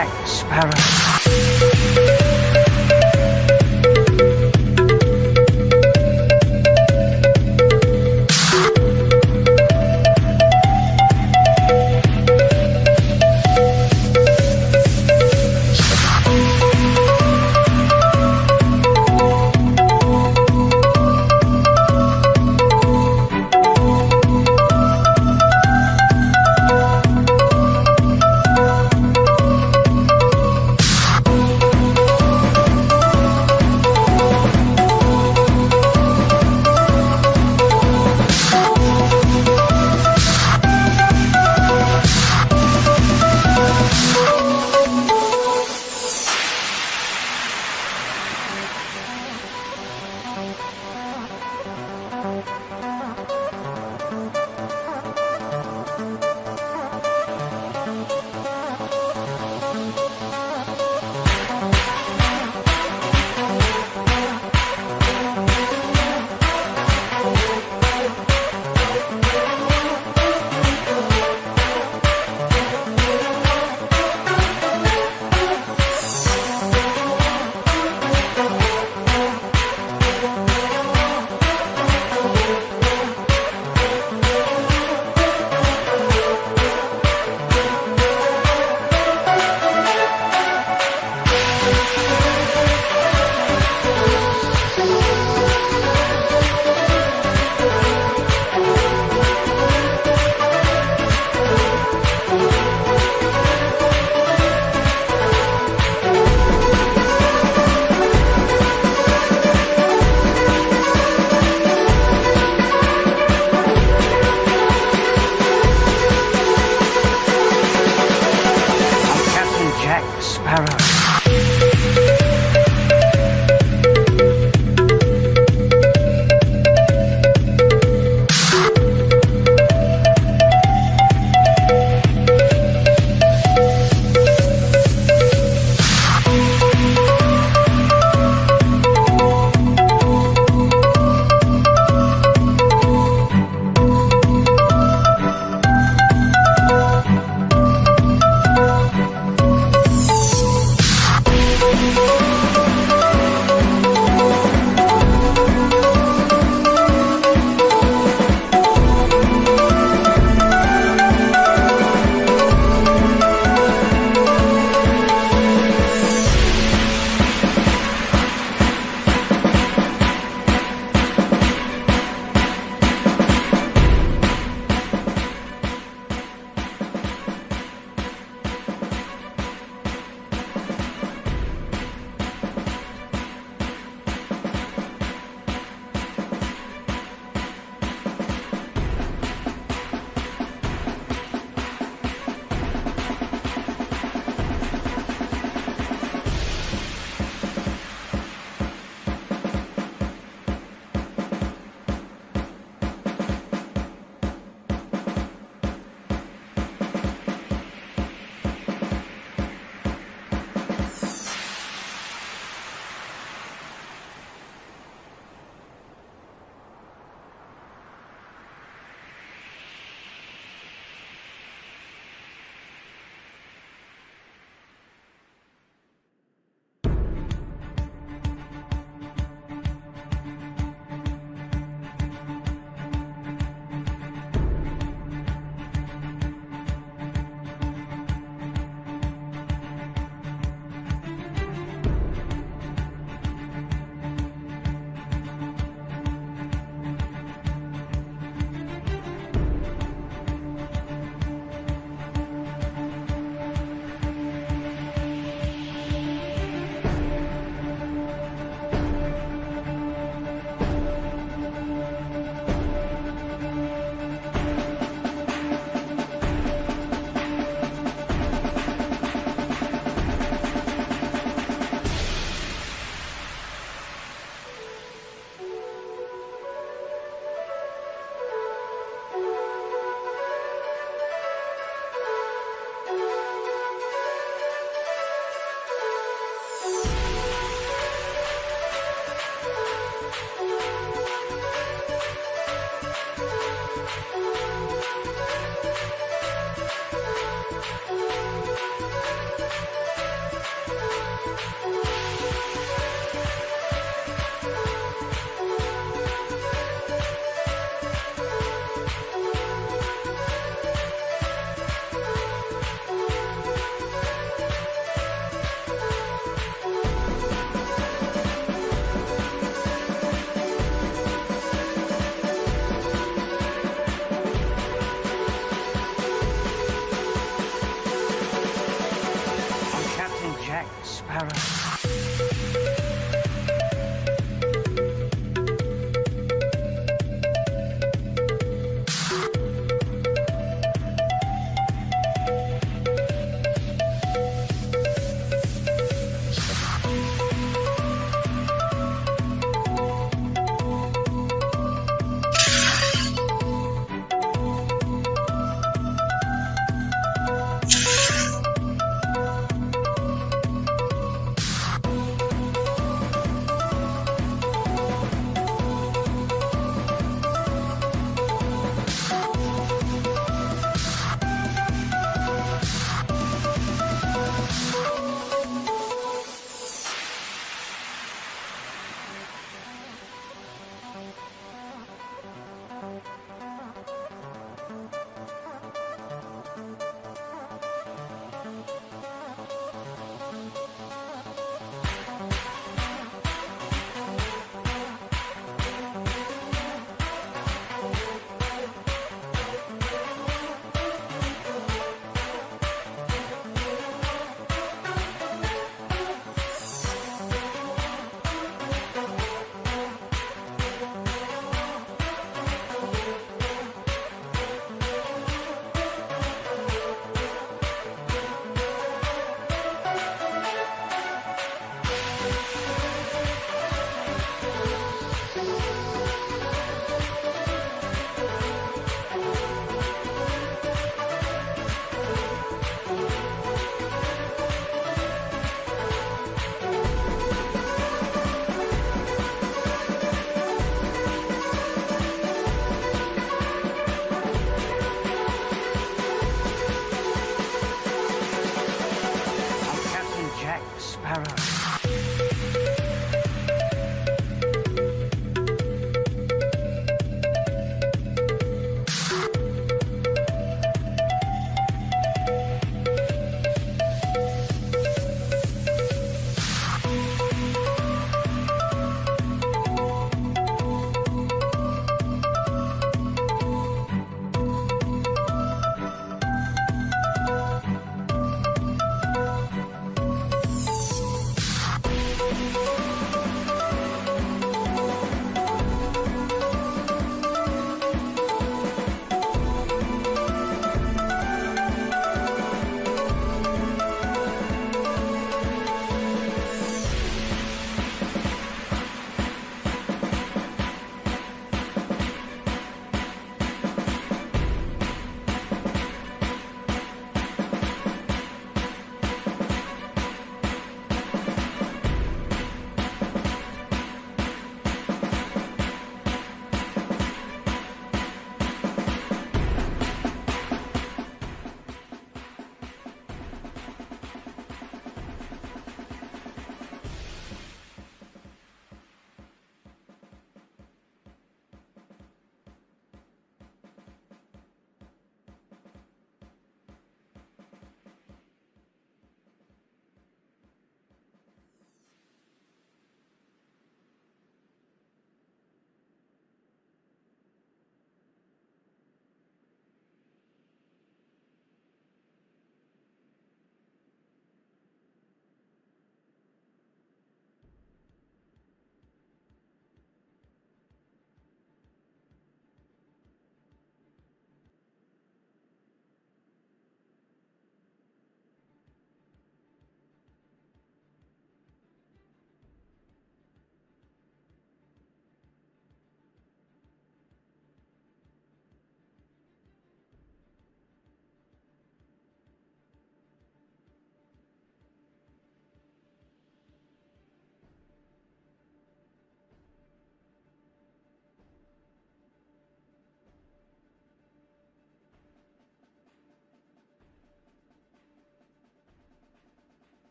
Jack Sparrow. Jack Sparrow.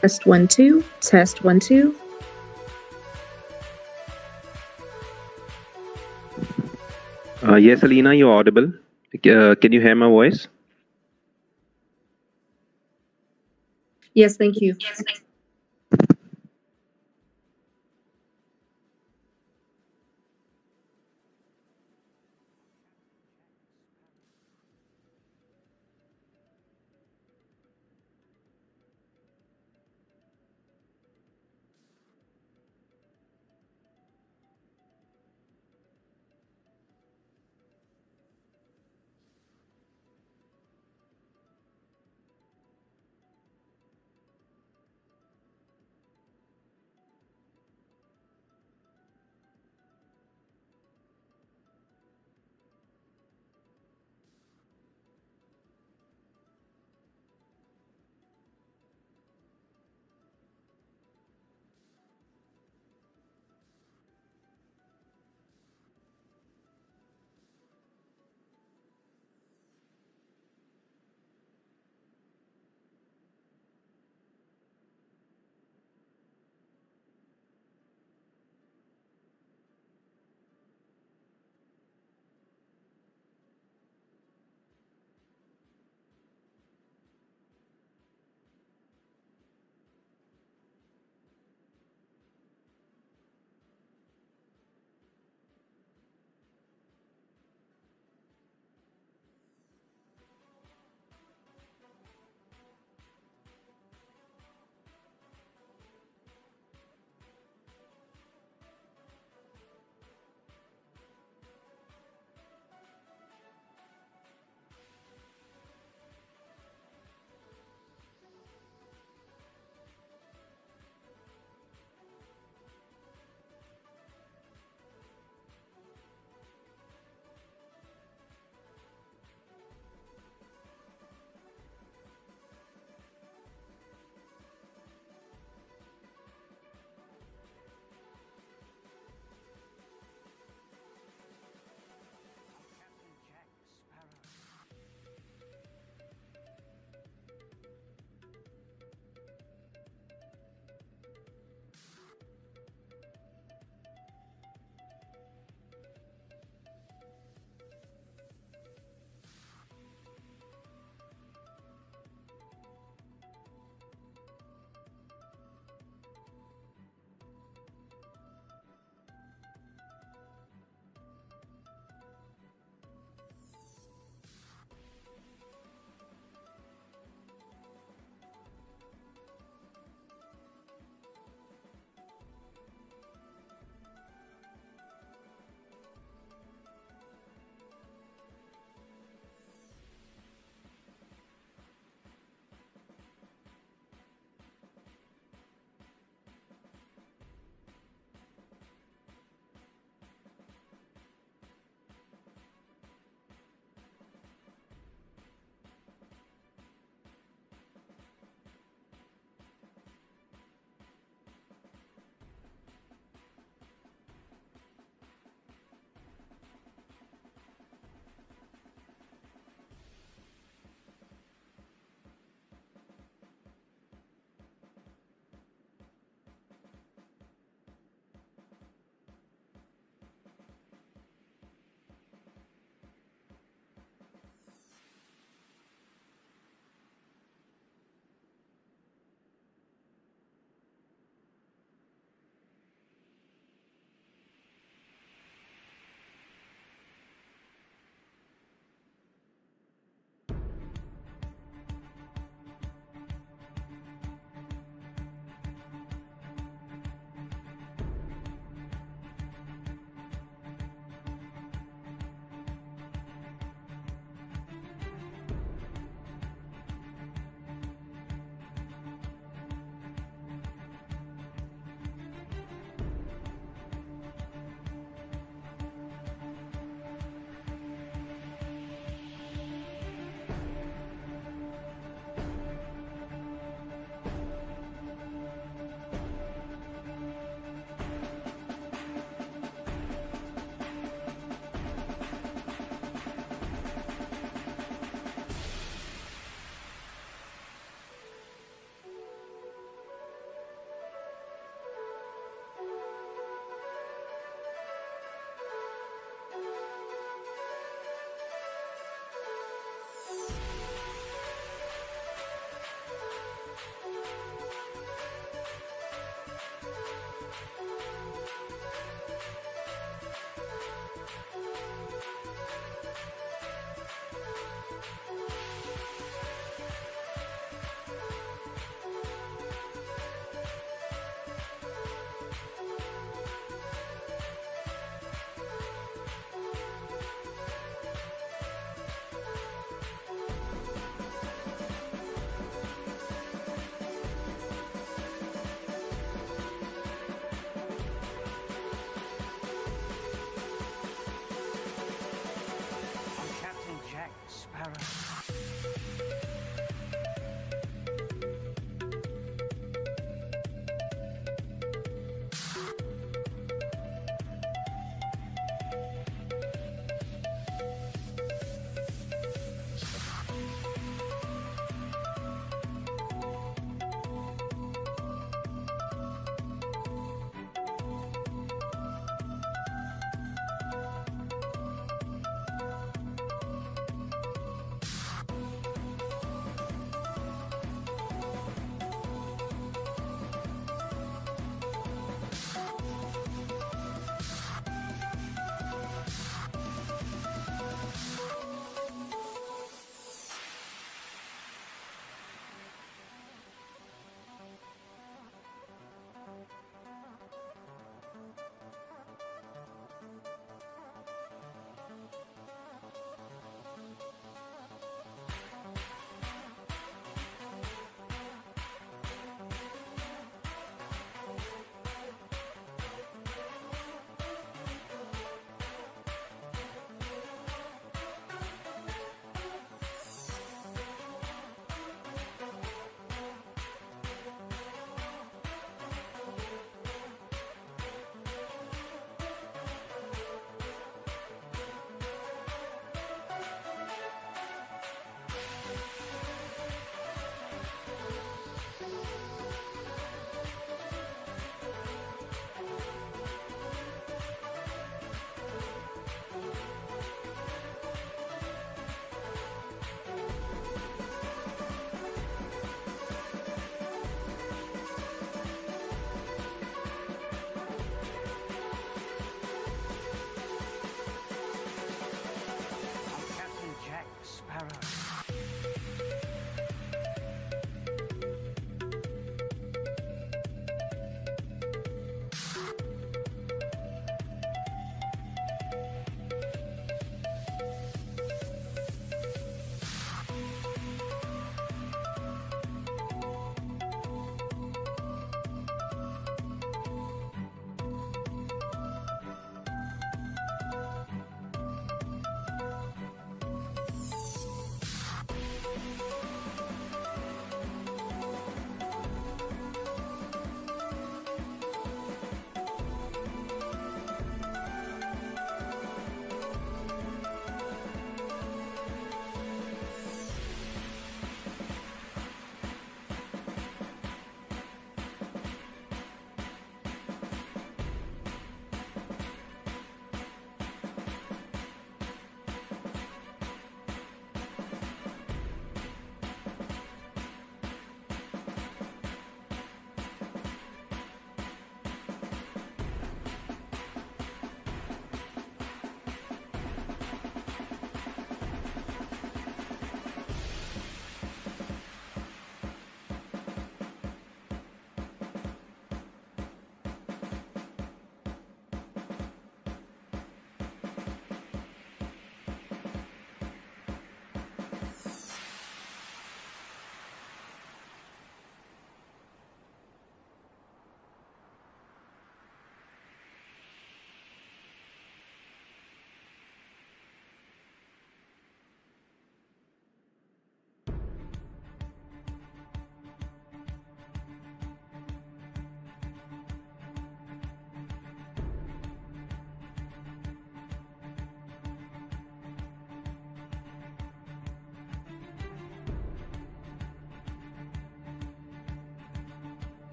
Test 1 2. Test 1 2. Yes, Alina, you're audible. Can you hear my voice? Yes, thank you.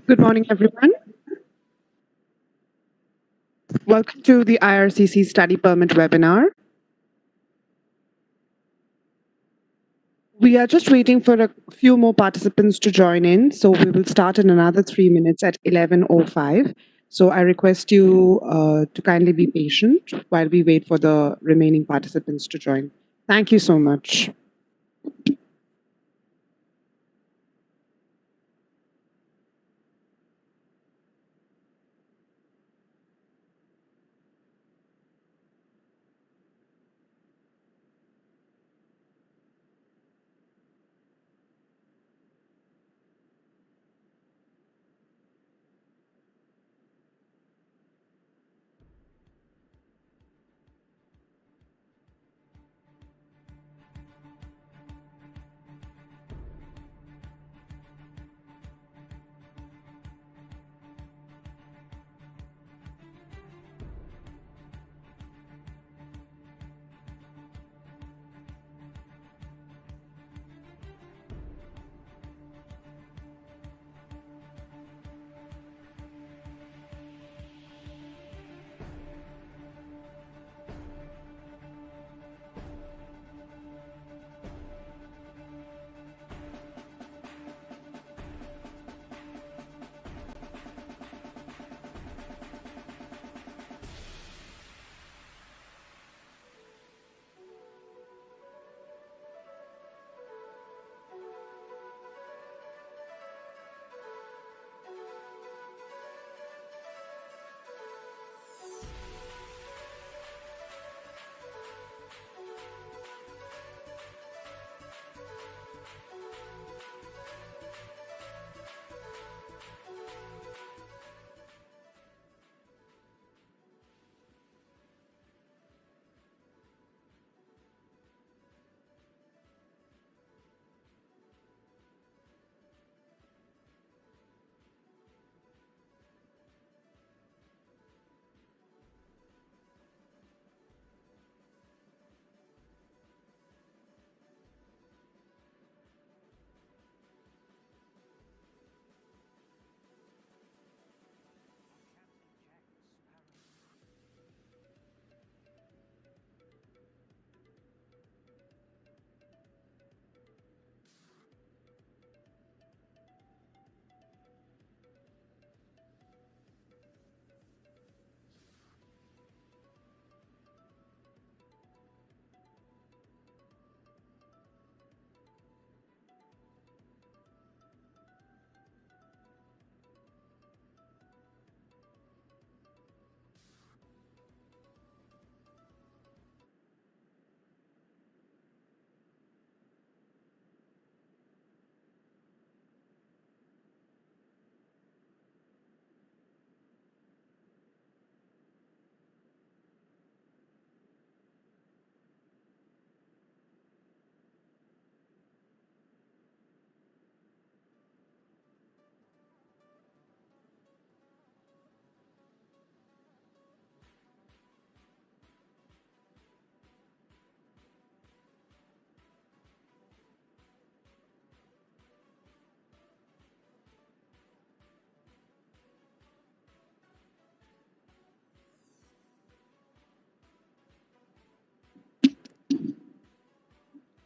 Good morning, everyone. Welcome to the IRCC Study Permit webinar. We are just waiting for a few more participants to join in, so we will start in another 3 minutes at 11:05. So I request you to kindly be patient while we wait for the remaining participants to join. Thank you so much.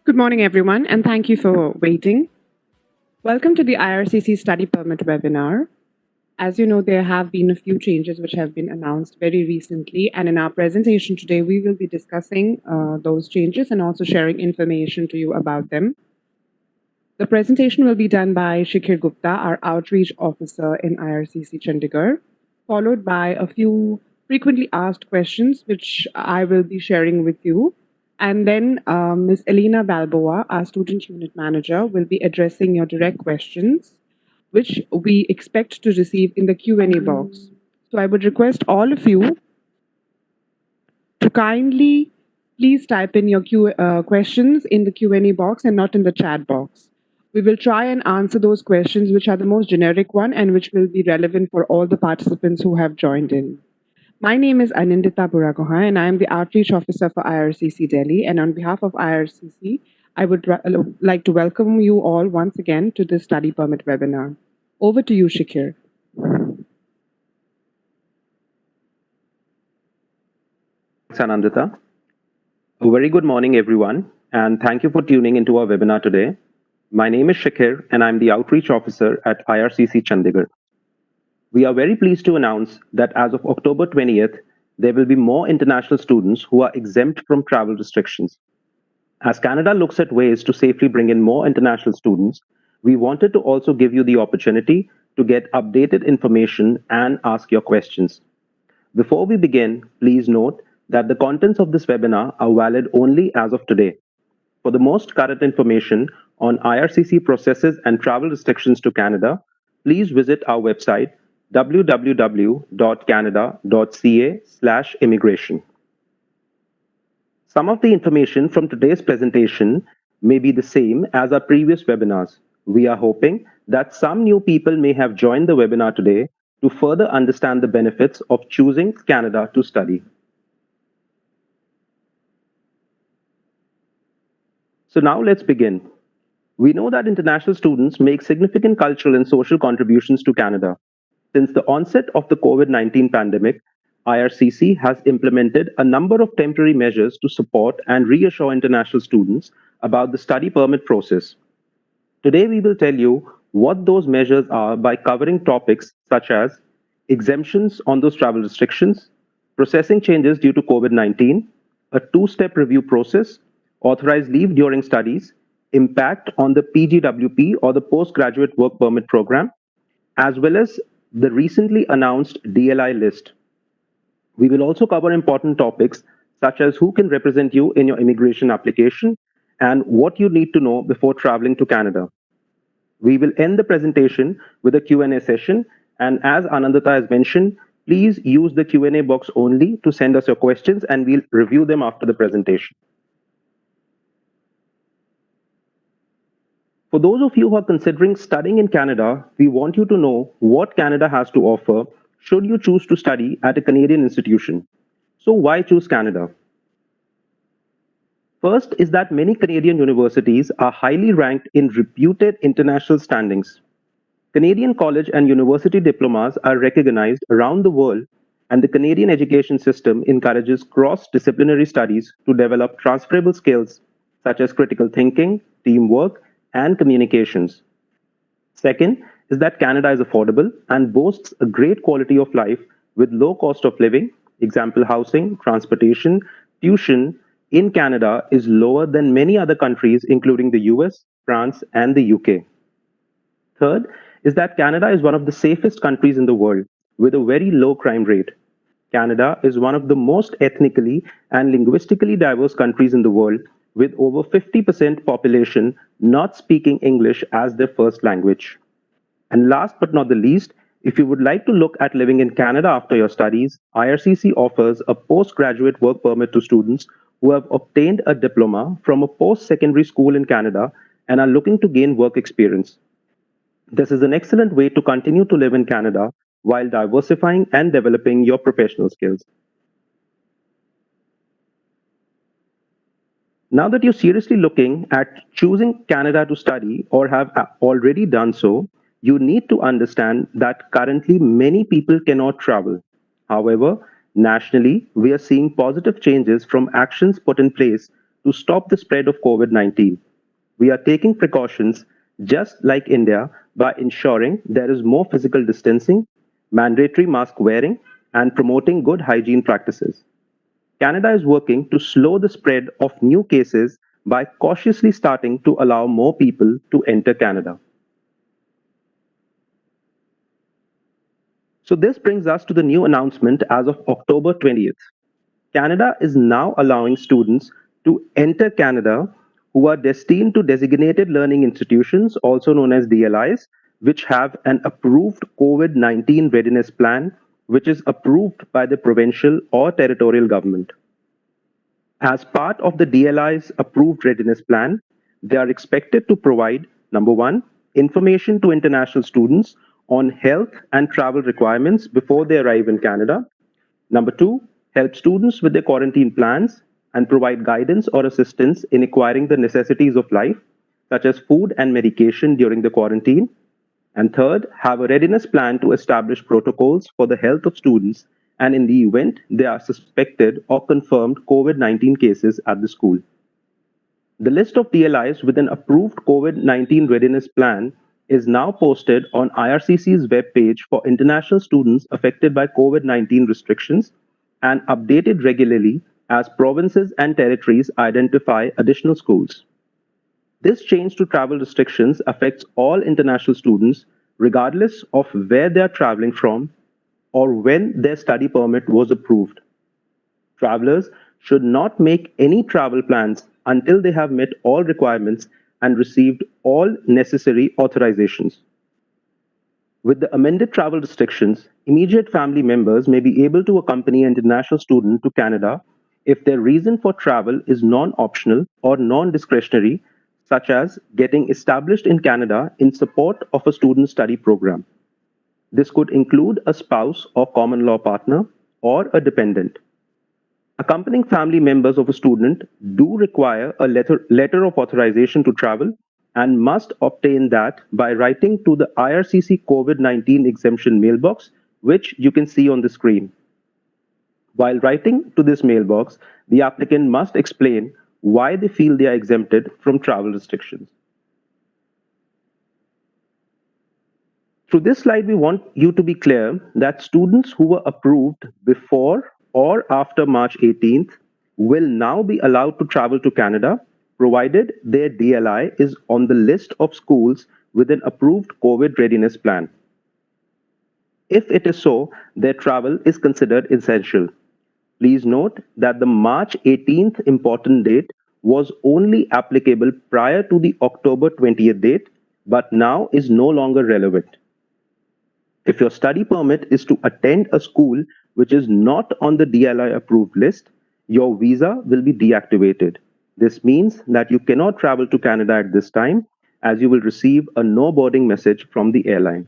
Good morning, everyone, and thank you for waiting. Welcome to the IRCC Study Permit webinar. As you know, there have been a few changes which have been announced very recently, and in our presentation today, we will be discussing those changes and also sharing information to you about them. The presentation will be done by Shikhir Gupta, our Outreach Officer in IRCC Chandigarh, followed by a few frequently asked questions, which I will be sharing with you. And then Ms. Elena Balboa, our Student Unit Manager, will be addressing your direct questions, which we expect to receive in the Q&A box. So I would request all of you to kindly please type in your questions in the Q&A box and not in the chat box. We will try and answer those questions which are the most generic one and which will be relevant for all the participants who have joined in. My name is Anindita Buragoha and I am the Outreach Officer for IRCC Delhi. And on behalf of IRCC, I would like to welcome you all once again to this study permit webinar. Over to you, Shikir. Anandita. A very good morning, everyone, and thank you for tuning into our webinar today. My name is Shakir, and I'm the Outreach Officer at IRCC Chandigarh. We are very pleased to announce that as of October 20th, there will be more international students who are exempt from travel restrictions. As Canada looks at ways to safely bring in more international students, we wanted to also give you the opportunity to get updated information and ask your questions. Before we begin, please note that the contents of this webinar are valid only as of today. For the most current information on IRCC processes and travel restrictions to Canada, please visit our website www.canada.ca/immigration. Some of the information from today's presentation may be the same as our previous webinars. We are hoping that some new people may have joined the webinar today to further understand the benefits of choosing Canada to study. So now let's begin. We know that international students make significant cultural and social contributions to Canada. Since the onset of the COVID-19 pandemic, IRCC has implemented a number of temporary measures to support and reassure international students about the study permit process. Today, we will tell you what those measures are by covering topics such as exemptions on those travel restrictions, processing changes due to COVID-19, a two-step review process, authorized leave during studies, impact on the PGWP or the Postgraduate Work Permit program, as well as the recently announced DLI list. We will also cover important topics such as who can represent you in your immigration application and what you need to know before traveling to Canada. We will end the presentation with a Q&A session, and as Anandita has mentioned, please use the Q&A box only to send us your questions and we'll review them after the presentation. For those of you who are considering studying in Canada, we want you to know what Canada has to offer should you choose to study at a Canadian institution. So why choose Canada? First is that many Canadian universities are highly ranked in reputed international standings. Canadian college and university diplomas are recognized around the world, and the Canadian education system encourages cross-disciplinary studies to develop transferable skills such as critical thinking, teamwork, and communications. Second is that Canada is affordable and boasts a great quality of life with low cost of living. Example, housing, transportation, tuition in Canada is lower than many other countries, including the US, France, and the UK. Third is that Canada is one of the safest countries in the world with a very low crime rate. Canada is one of the most ethnically and linguistically diverse countries in the world, with over 50% population not speaking English as their first language. And last but not the least, if you would like to look at living in Canada after your studies, IRCC offers a postgraduate work permit to students who have obtained a diploma from a post-secondary school in Canada and are looking to gain work experience. This is an excellent way to continue to live in Canada while diversifying and developing your professional skills. Now that you're seriously looking at choosing Canada to study or have already done so, you need to understand that currently many people cannot travel. However, nationally, we are seeing positive changes from actions put in place to stop the spread of COVID-19. We are taking precautions just like India by ensuring there is more physical distancing, mandatory mask wearing, and promoting good hygiene practices. Canada is working to slow the spread of new cases by cautiously starting to allow more people to enter Canada. So this brings us to the new announcement as of October 20th. Canada is now allowing students to enter Canada who are destined to designated learning institutions, also known as DLIs, which have an approved COVID-19 readiness plan, which is approved by the provincial or territorial government. As part of the DLI's approved readiness plan, they are expected to provide, number one, information to international students on health and travel requirements before they arrive in Canada. Number two, help students with their quarantine plans and provide guidance or assistance in acquiring the necessities of life, such as food and medication during the quarantine. And third, have a readiness plan to establish protocols for the health of students and in the event there are suspected or confirmed COVID-19 cases at the school. The list of DLIs with an approved COVID-19 readiness plan is now posted on IRCC's webpage for international students affected by COVID-19 restrictions and updated regularly as provinces and territories identify additional schools. This change to travel restrictions affects all international students regardless of where they are traveling from or when their study permit was approved. Travelers should not make any travel plans until they have met all requirements and received all necessary authorizations. With the amended travel restrictions, immediate family members may be able to accompany an international student to Canada if their reason for travel is non-optional or non-discretionary, such as getting established in Canada in support of a student study program. This could include a spouse or common law partner or a dependent. Accompanying family members of a student do require a letter of authorization to travel and must obtain that by writing to the IRCC COVID-19 exemption mailbox, which you can see on the screen. While writing to this mailbox, the applicant must explain why they feel they are exempted from travel restrictions. Through this slide, we want you to be clear that students who were approved before or after March 18th will now be allowed to travel to Canada, provided their DLI is on the list of schools with an approved COVID readiness plan. If it is so, their travel is considered essential. Please note that the March 18th important date was only applicable prior to the October 20th date, but now is no longer relevant. If your study permit is to attend a school which is not on the DLI approved list, your visa will be deactivated. This means that you cannot travel to Canada at this time, as you will receive a no boarding message from the airline.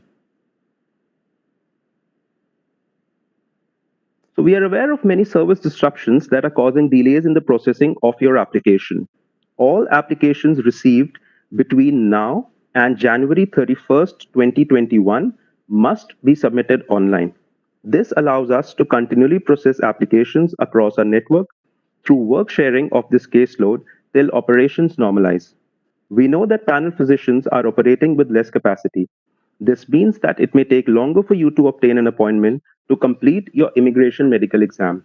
So we are aware of many service disruptions that are causing delays in the processing of your application. All applications received between now and January 31st, 2021 must be submitted online. This allows us to continually process applications across our network through work sharing of this caseload till operations normalize. We know that panel physicians are operating with less capacity. This means that it may take longer for you to obtain an appointment to complete your immigration medical exam.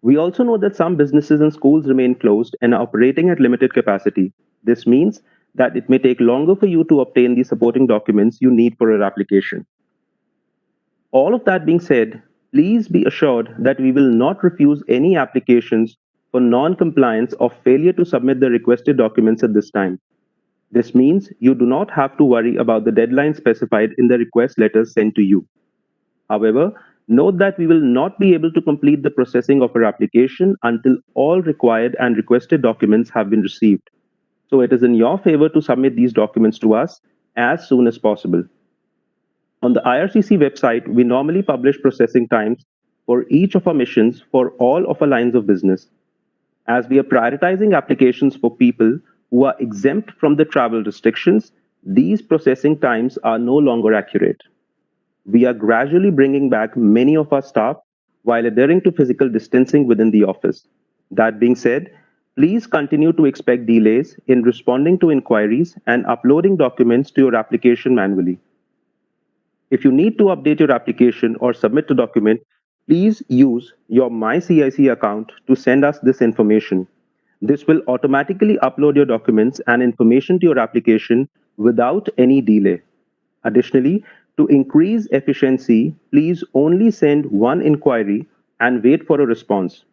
We also know that some businesses and schools remain closed and are operating at limited capacity. This means that it may take longer for you to obtain the supporting documents you need for your application. All of that being said, please be assured that we will not refuse any applications for non-compliance or failure to submit the requested documents at this time. This means you do not have to worry about the deadline specified in the request letters sent to you. However, note that we will not be able to complete the processing of your application until all required and requested documents have been received. So it is in your favor to submit these documents to us as soon as possible. On the IRCC website, we normally publish processing times for each of our missions for all of our lines of business. As we are prioritizing applications for people who are exempt from the travel restrictions, these processing times are no longer accurate. We are gradually bringing back many of our staff while adhering to physical distancing within the office. That being said, please continue to expect delays in responding to inquiries and uploading documents to your application manually. If you need to update your application or submit a document, please use your MyCIC account to send us this information. This will automatically upload your documents and information to your application without any delay. Additionally, to increase efficiency, please only send one inquiry and wait for a response.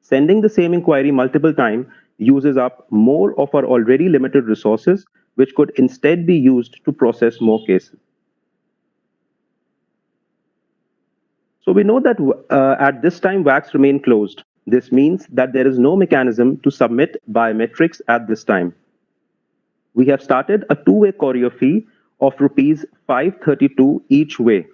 Sending the same inquiry multiple times uses up more of our already limited resources, which could instead be used to process more cases. So we know that at this time, WACs remain closed. This means that there is no mechanism to submit biometrics at this time. We have started a two-way courier fee of rupees 532 each way.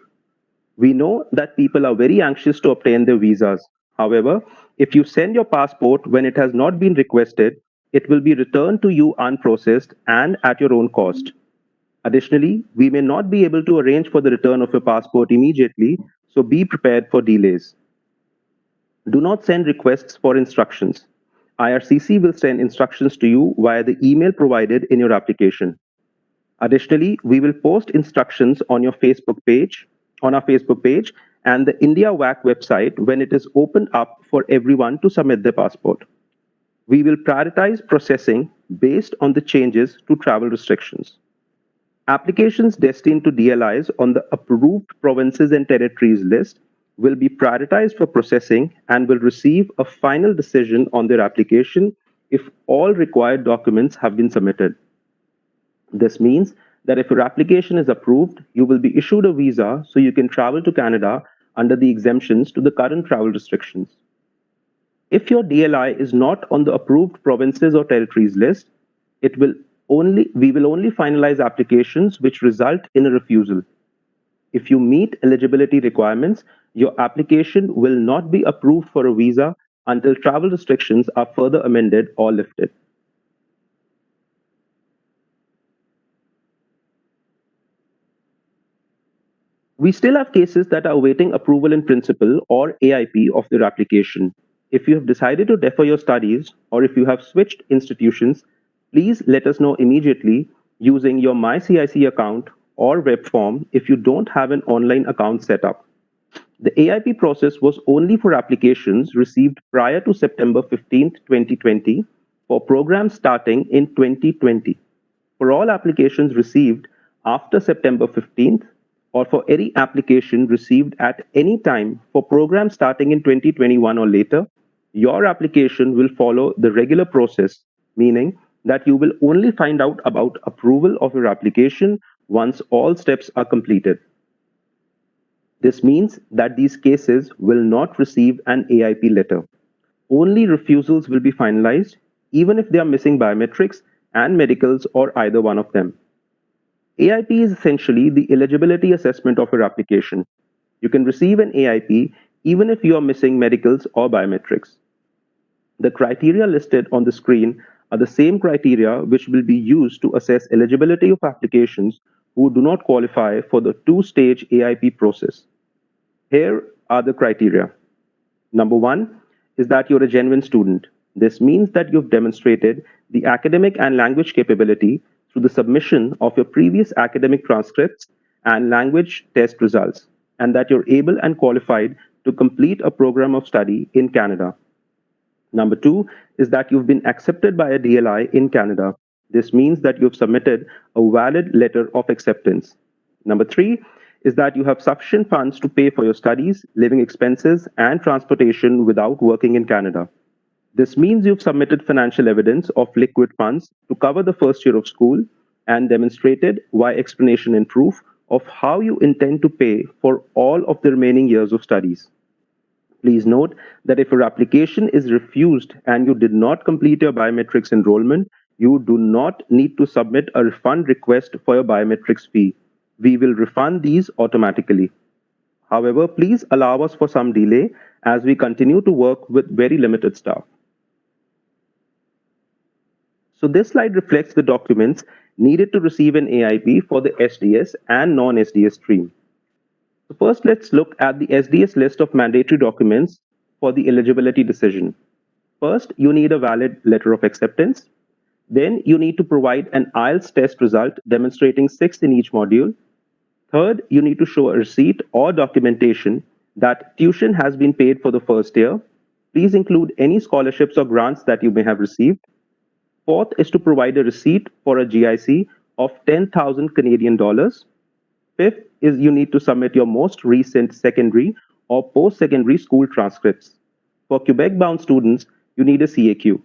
We know that people are very anxious to obtain their visas. However, if you send your passport when it has not been requested, it will be returned to you unprocessed and at your own cost. Additionally, we may not be able to arrange for the return of your passport immediately, so be prepared for delays. Do not send requests for instructions. IRCC will send instructions to you via the email provided in your application. Additionally, we will post instructions on our Facebook page, and the India WAC website when it is opened up for everyone to submit their passport. We will prioritize processing based on the changes to travel restrictions. Applications destined to DLIs on the approved provinces and territories list will be prioritized for processing and will receive a final decision on their application if all required documents have been submitted. This means that if your application is approved, you will be issued a visa so you can travel to Canada under the exemptions to the current travel restrictions. If your DLI is not on the approved provinces or territories list, we will only finalize applications which result in a refusal. If you meet eligibility requirements, your application will not be approved for a visa until travel restrictions are further amended or lifted. We still have cases that are awaiting approval in principle or AIP of their application. If you have decided to defer your studies or if you have switched institutions, please let us know immediately using your MyCIC account or web form if you don't have an online account set up. The AIP process was only for applications received prior to September 15, 2020 for programs starting in 2020. For all applications received after September 15th, or for any application received at any time for programs starting in 2021 or later, your application will follow the regular process, meaning that you will only find out about approval of your application once all steps are completed. This means that these cases will not receive an AIP letter. Only refusals will be finalized, even if they are missing biometrics and medicals or either one of them. AIP is essentially the eligibility assessment of your application. You can receive an AIP even if you are missing medicals or biometrics. The criteria listed on the screen are the same criteria which will be used to assess eligibility of applications who do not qualify for the two-stage AIP process. Here are the criteria. Number one is that you're a genuine student. This means that you've demonstrated the academic and language capability through the submission of your previous academic transcripts and language test results, and that you're able and qualified to complete a program of study in Canada. Number two is that you've been accepted by a DLI in Canada. This means that you've submitted a valid letter of acceptance. Number three is that you have sufficient funds to pay for your studies, living expenses, and transportation without working in Canada. This means you've submitted financial evidence of liquid funds to cover the first year of school and demonstrated by explanation and proof of how you intend to pay for all of the remaining years of studies. Please note that if your application is refused and you did not complete your biometrics enrollment, you do not need to submit a refund request for your biometrics fee. We will refund these automatically. However, please allow us for some delay as we continue to work with very limited staff. So this slide reflects the documents needed to receive an AIP for the SDS and non-SDS stream. So first, let's look at the SDS list of mandatory documents for the eligibility decision. First, you need a valid letter of acceptance. Then you need to provide an IELTS test result demonstrating 6 in each module. Third, you need to show a receipt or documentation that tuition has been paid for the first year. Please include any scholarships or grants that you may have received. Fourth is to provide a receipt for a GIC of 10,000 Canadian dollars. Fifth is you need to submit your most recent secondary or post-secondary school transcripts. For Quebec-bound students, you need a CAQ.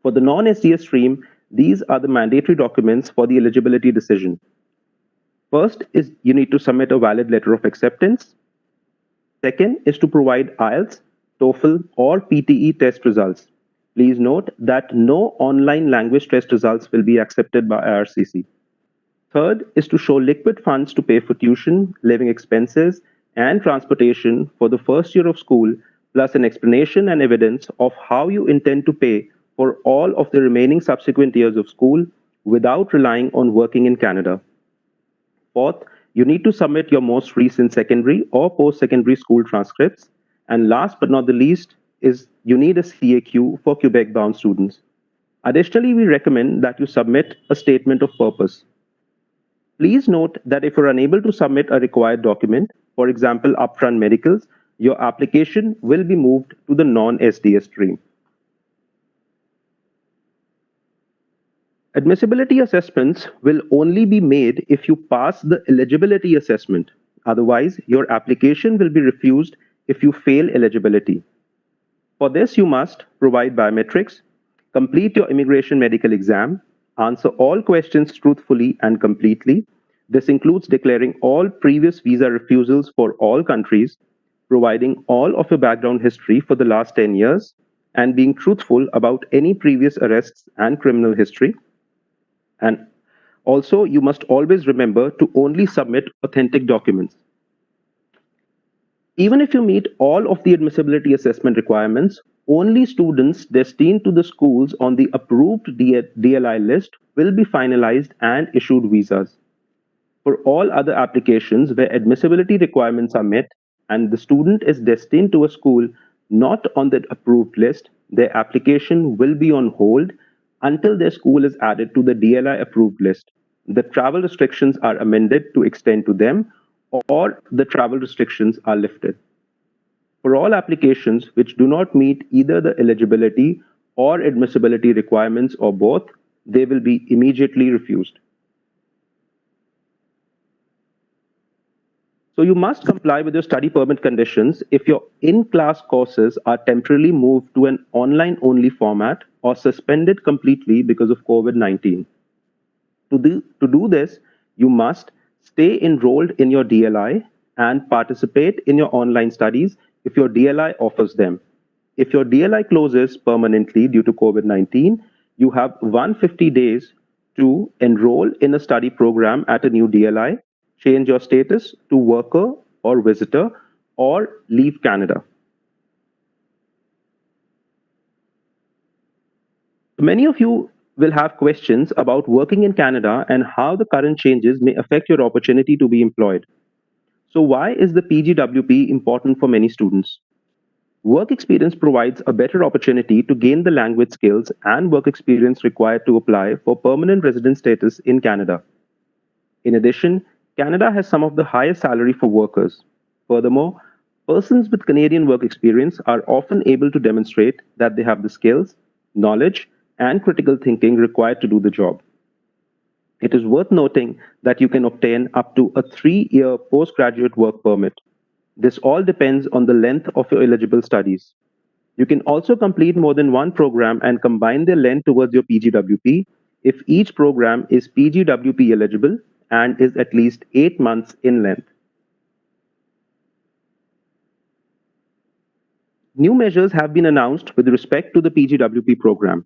For the non-SDS stream, these are the mandatory documents for the eligibility decision. First is you need to submit a valid letter of acceptance. Second is to provide IELTS, TOEFL, or PTE test results. Please note that no online language test results will be accepted by IRCC. Third is to show liquid funds to pay for tuition, living expenses, and transportation for the first year of school, plus an explanation and evidence of how you intend to pay for all of the remaining subsequent years of school without relying on working in Canada. Fourth, You need to submit your most recent secondary or post-secondary school transcripts. And last but not the least is you need a CAQ for Quebec-bound students. Additionally, we recommend that you submit a statement of purpose. Please note that if you're unable to submit a required document, for example, upfront medicals, your application will be moved to the non-SDS stream. Admissibility assessments will only be made if you pass the eligibility assessment. Otherwise, your application will be refused if you fail eligibility. For this, you must provide biometrics, complete your immigration medical exam, answer all questions truthfully and completely. This includes declaring all previous visa refusals for all countries, providing all of your background history for the last 10 years, and being truthful about any previous arrests and criminal history. And also, you must always remember to only submit authentic documents. Even if you meet all of the admissibility assessment requirements, only students destined to the schools on the approved DLI list will be finalized and issued visas. For all other applications where admissibility requirements are met and the student is destined to a school not on the approved list, their application will be on hold until their school is added to the DLI approved list. The travel restrictions are amended to extend to them, or the travel restrictions are lifted. For all applications which do not meet either the eligibility or admissibility requirements or both, they will be immediately refused. So you must comply with your study permit conditions if your in-class courses are temporarily moved to an online-only format or suspended completely because of COVID-19. To do this, you must stay enrolled in your DLI and participate in your online studies if your DLI offers them. If your DLI closes permanently due to COVID-19, you have 150 days to enroll in a study program at a new DLI, change your status to worker or visitor, or leave Canada. Many of you will have questions about working in Canada and how the current changes may affect your opportunity to be employed. So why is the PGWP important for many students? Work experience provides a better opportunity to gain the language skills and work experience required to apply for permanent resident status in Canada. In addition, Canada has some of the highest salary for workers. Furthermore, persons with Canadian work experience are often able to demonstrate that they have the skills, knowledge, and critical thinking required to do the job. It is worth noting that you can obtain up to a 3-year postgraduate work permit. This all depends on the length of your eligible studies. You can also complete more than one program and combine their length towards your PGWP if each program is PGWP eligible and is at least 8 months in length. New measures have been announced with respect to the PGWP program.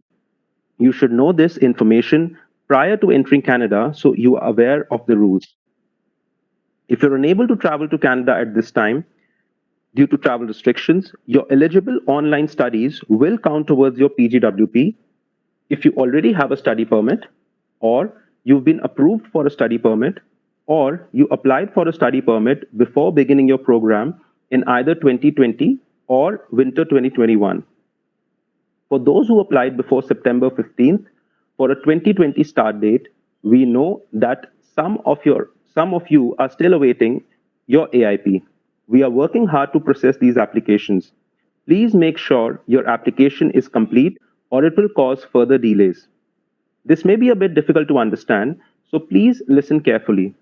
You should know this information prior to entering Canada so you are aware of the rules. If you're unable to travel to Canada at this time, due to travel restrictions, your eligible online studies will count towards your PGWP if you already have a study permit, or you've been approved for a study permit, or you applied for a study permit before beginning your program in either 2020 or winter 2021. For those who applied before September 15th for a 2020 start date, we know that some of you are still awaiting your AIP. We are working hard to process these applications. Please make sure your application is complete or it will cause further delays. This may be a bit difficult to understand, so please listen carefully.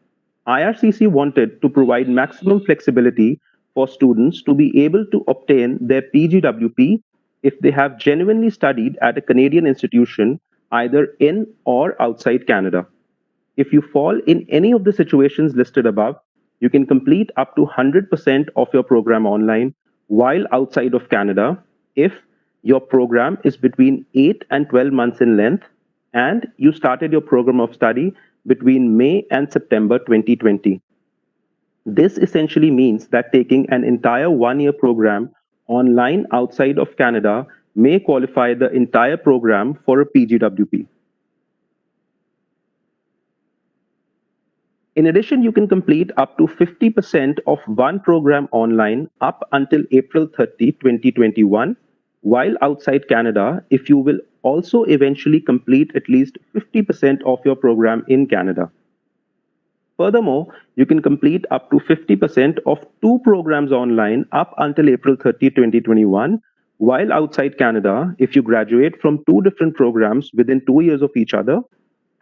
IRCC wanted to provide maximum flexibility for students to be able to obtain their PGWP if they have genuinely studied at a Canadian institution, either in or outside Canada. If you fall in any of the situations listed above, you can complete up to 100% of your program online while outside of Canada if your program is between 8 and 12 months in length and you started your program of study between May and September 2020. This essentially means that taking an entire 1-year program online outside of Canada may qualify the entire program for a PGWP. In addition, you can complete up to 50% of one program online up until April 30, 2021, while outside Canada, if you will also eventually complete at least 50% of your program in Canada. Furthermore, you can complete up to 50% of two programs online up until April 30, 2021, while outside Canada, if you graduate from two different programs within 2 years of each other,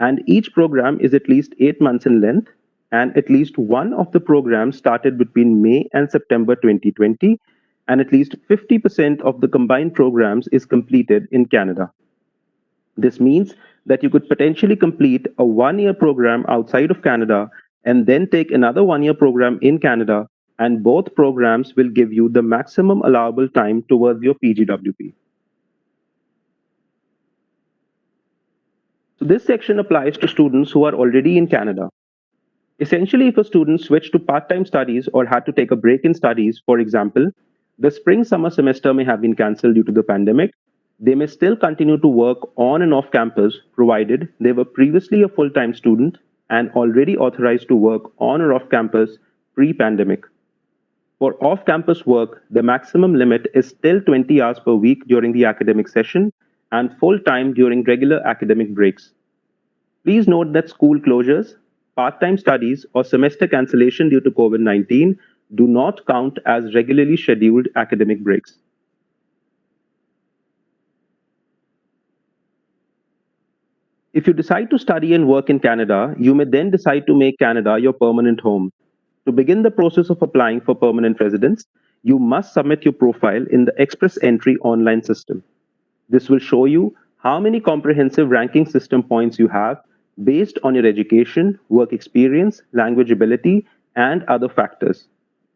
and each program is at least 8 months in length, and at least one of the programs started between May and September 2020, and at least 50% of the combined programs is completed in Canada. This means that you could potentially complete a 1 year program outside of Canada and then take another 1 year program in Canada, and both programs will give you the maximum allowable time towards your PGWP. So this section applies to students who are already in Canada. Essentially, if a student switched to part-time studies or had to take a break in studies, for example, the spring-summer semester may have been cancelled due to the pandemic, they may still continue to work on and off campus, provided they were previously a full-time student and already authorized to work on or off campus pre-pandemic. For off-campus work, the maximum limit is still 20 hours per week during the academic session and full-time during regular academic breaks. Please note that school closures, part-time studies, or semester cancellation due to COVID-19 do not count as regularly scheduled academic breaks. If you decide to study and work in Canada, you may then decide to make Canada your permanent home. To begin the process of applying for permanent residence, you must submit your profile in the Express Entry online system. This will show you how many comprehensive ranking system points you have based on your education, work experience, language ability, and other factors.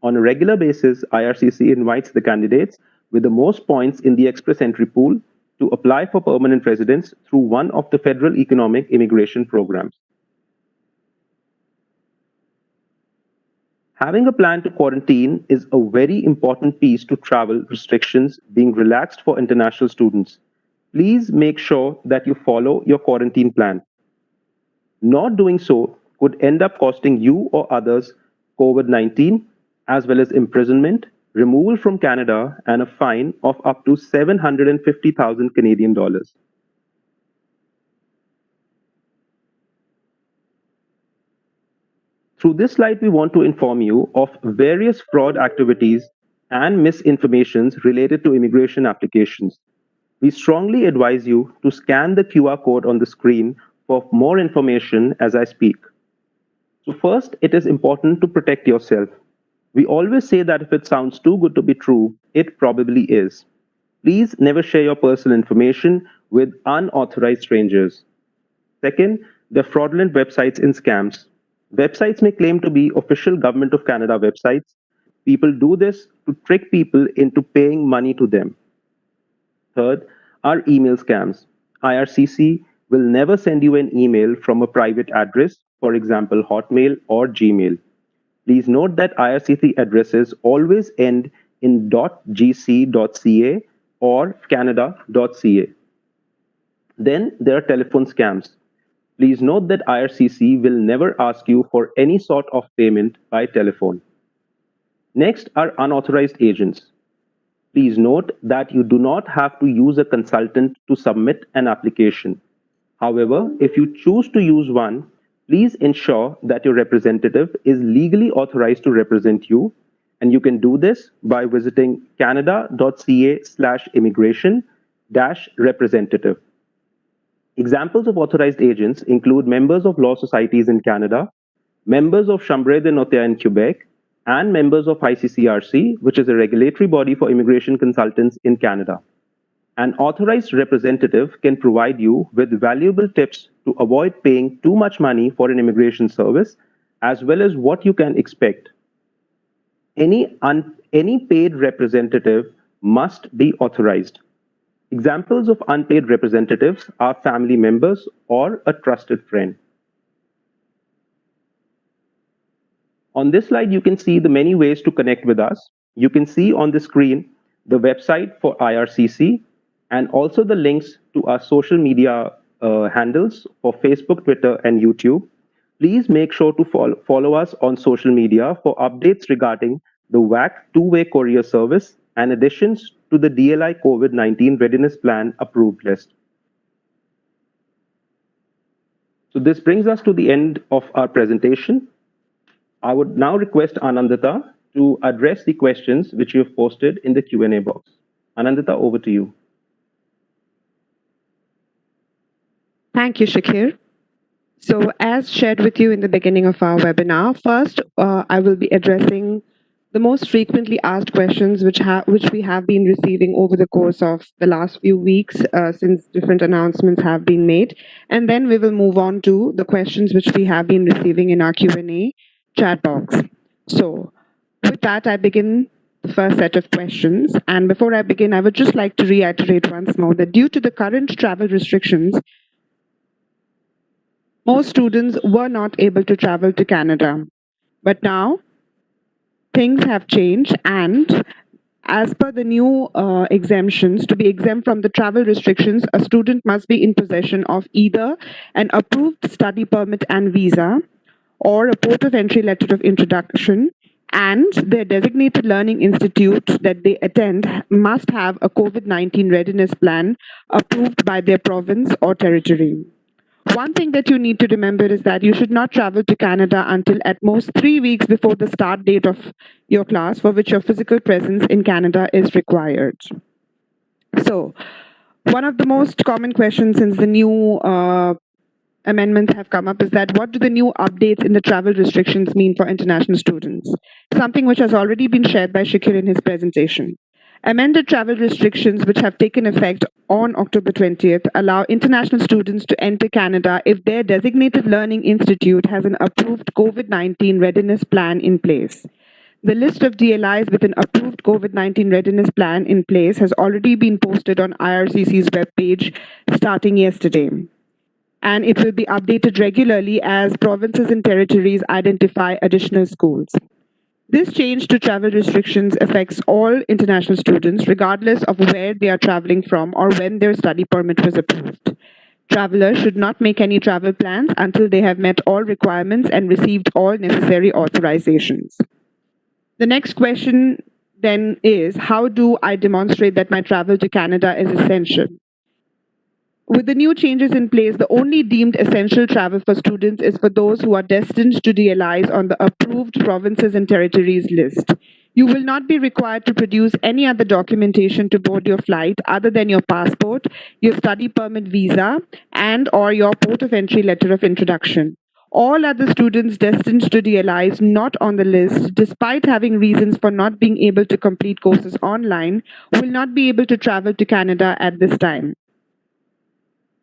On a regular basis, IRCC invites the candidates with the most points in the Express Entry pool to apply for permanent residence through one of the federal economic immigration programs. Having a plan to quarantine is a very important piece to travel restrictions being relaxed for international students. Please make sure that you follow your quarantine plan. Not doing so could end up costing you or others COVID-19, as well as imprisonment, removal from Canada, and a fine of up to 750,000 Canadian dollars. Through this slide, we want to inform you of various fraud activities and misinformations related to immigration applications. We strongly advise you to scan the QR code on the screen for more information as I speak. So first, it is important to protect yourself. We always say that if it sounds too good to be true, it probably is. Please never share your personal information with unauthorized strangers. Second, the fraudulent websites and scams. Websites may claim to be official Government of Canada websites. People do this to trick people into paying money to them. Third, are email scams. IRCC will never send you an email from a private address, for example, Hotmail or Gmail. Please note that IRCC addresses always end in .gc.ca or canada.ca. Then there are telephone scams. Please note that IRCC will never ask you for any sort of payment by telephone. Next are unauthorized agents. Please note that you do not have to use a consultant to submit an application. However, if you choose to use one, please ensure that your representative is legally authorized to represent you, and you can do this by visiting canada.ca/immigration-representative. Examples of authorized agents include members of law societies in Canada, members of Chambre de Notaire in Quebec, and members of ICCRC, which is a regulatory body for immigration consultants in Canada. An authorized representative can provide you with valuable tips to avoid paying too much money for an immigration service, as well as what you can expect. Any paid representative must be authorized. Examples of unpaid representatives are family members or a trusted friend. On this slide, you can see the many ways to connect with us. You can see on the screen the website for IRCC and also the links to our social media handles for Facebook, Twitter, and YouTube. Please make sure to follow us on social media for updates regarding the WAC two-way courier service and additions to the DLI COVID-19 Readiness Plan approved list. So this brings us to the end of our presentation. I would now request Anandita to address the questions which you have posted in the Q&A box. Anandita, over to you. Thank you, Shakir. So as shared with you in the beginning of our webinar, first, I will be addressing the most frequently asked questions which we have been receiving over the course of the last few weeks since different announcements have been made. And then we will move on to the questions which we have been receiving in our Q&A chat box. So with that, I begin the first set of questions. And before I begin, I would just like to reiterate once more that due to the current travel restrictions, most students were not able to travel to Canada. But now things have changed, and as per the new exemptions, to be exempt from the travel restrictions, a student must be in possession of either an approved study permit and visa or a port of entry letter of introduction, and their designated learning institute that they attend must have a COVID-19 readiness plan approved by their province or territory. One thing that you need to remember is that you should not travel to Canada until at most 3 weeks before the start date of your class for which your physical presence in Canada is required. So, one of the most common questions since the new amendments have come up is that what do the new updates in the travel restrictions mean for international students? Something which has already been shared by Shakir in his presentation. Amended travel restrictions, which have taken effect on October 20th, allow international students to enter Canada if their designated learning institute has an approved COVID-19 readiness plan in place. The list of DLIs with an approved COVID-19 readiness plan in place has already been posted on IRCC's webpage starting yesterday. And it will be updated regularly as provinces and territories identify additional schools. This change to travel restrictions affects all international students, regardless of where they are traveling from or when their study permit was approved. Travelers should not make any travel plans until they have met all requirements and received all necessary authorizations. The next question then is, how do I demonstrate that my travel to Canada is essential? With the new changes in place, the only deemed essential travel for students is for those who are destined to DLIs on the approved provinces and territories list. You will not be required to produce any other documentation to board your flight other than your passport, your study permit visa, and or your port of entry letter of introduction. All other students destined to DLIs not on the list, despite having reasons for not being able to complete courses online, will not be able to travel to Canada at this time.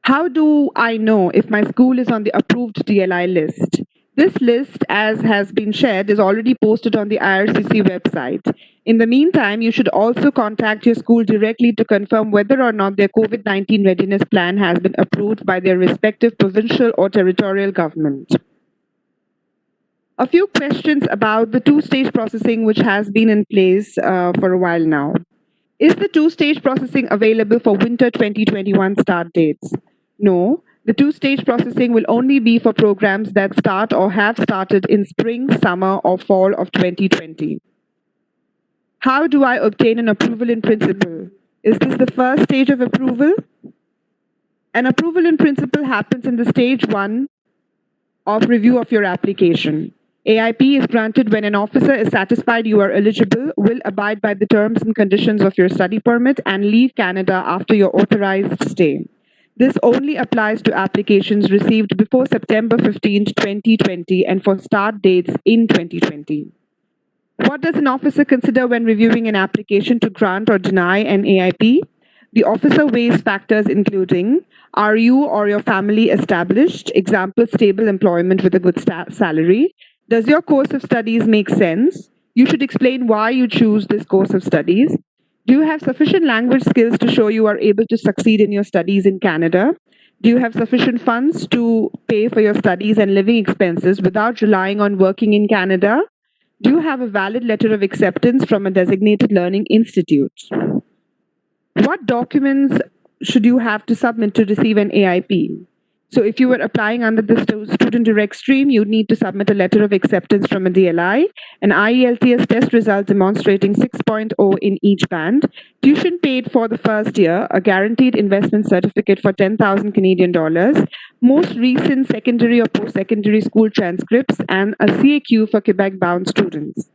How do I know if my school is on the approved DLI list? This list, as has been shared, is already posted on the IRCC website. In the meantime, you should also contact your school directly to confirm whether or not their COVID-19 readiness plan has been approved by their respective provincial or territorial government. A few questions about the two-stage processing which has been in place for a while now. Is the two-stage processing available for winter 2021 start dates? No, the two-stage processing will only be for programs that start or have started in spring, summer, or fall of 2020. How do I obtain an approval in principle? Is this the first stage of approval? An approval in principle happens in the stage 1 of review of your application. AIP is granted when an officer is satisfied you are eligible, will abide by the terms and conditions of your study permit, and leave Canada after your authorized stay. This only applies to applications received before September 15, 2020 and for start dates in 2020. What does an officer consider when reviewing an application to grant or deny an AIP? The officer weighs factors including, are you or your family established? Example, stable employment with a good salary. Does your course of studies make sense? You should explain why you choose this course of studies. Do you have sufficient language skills to show you are able to succeed in your studies in Canada? Do you have sufficient funds to pay for your studies and living expenses without relying on working in Canada? Do you have a valid letter of acceptance from a designated learning institute? What documents should you have to submit to receive an AIP? So if you were applying under the student direct stream, you'd need to submit a letter of acceptance from a DLI, an IELTS test result demonstrating 6.0 in each band, tuition paid for the first year, a guaranteed investment certificate for 10,000 Canadian dollars, most recent secondary or post-secondary school transcripts, and a CAQ for Quebec-bound students.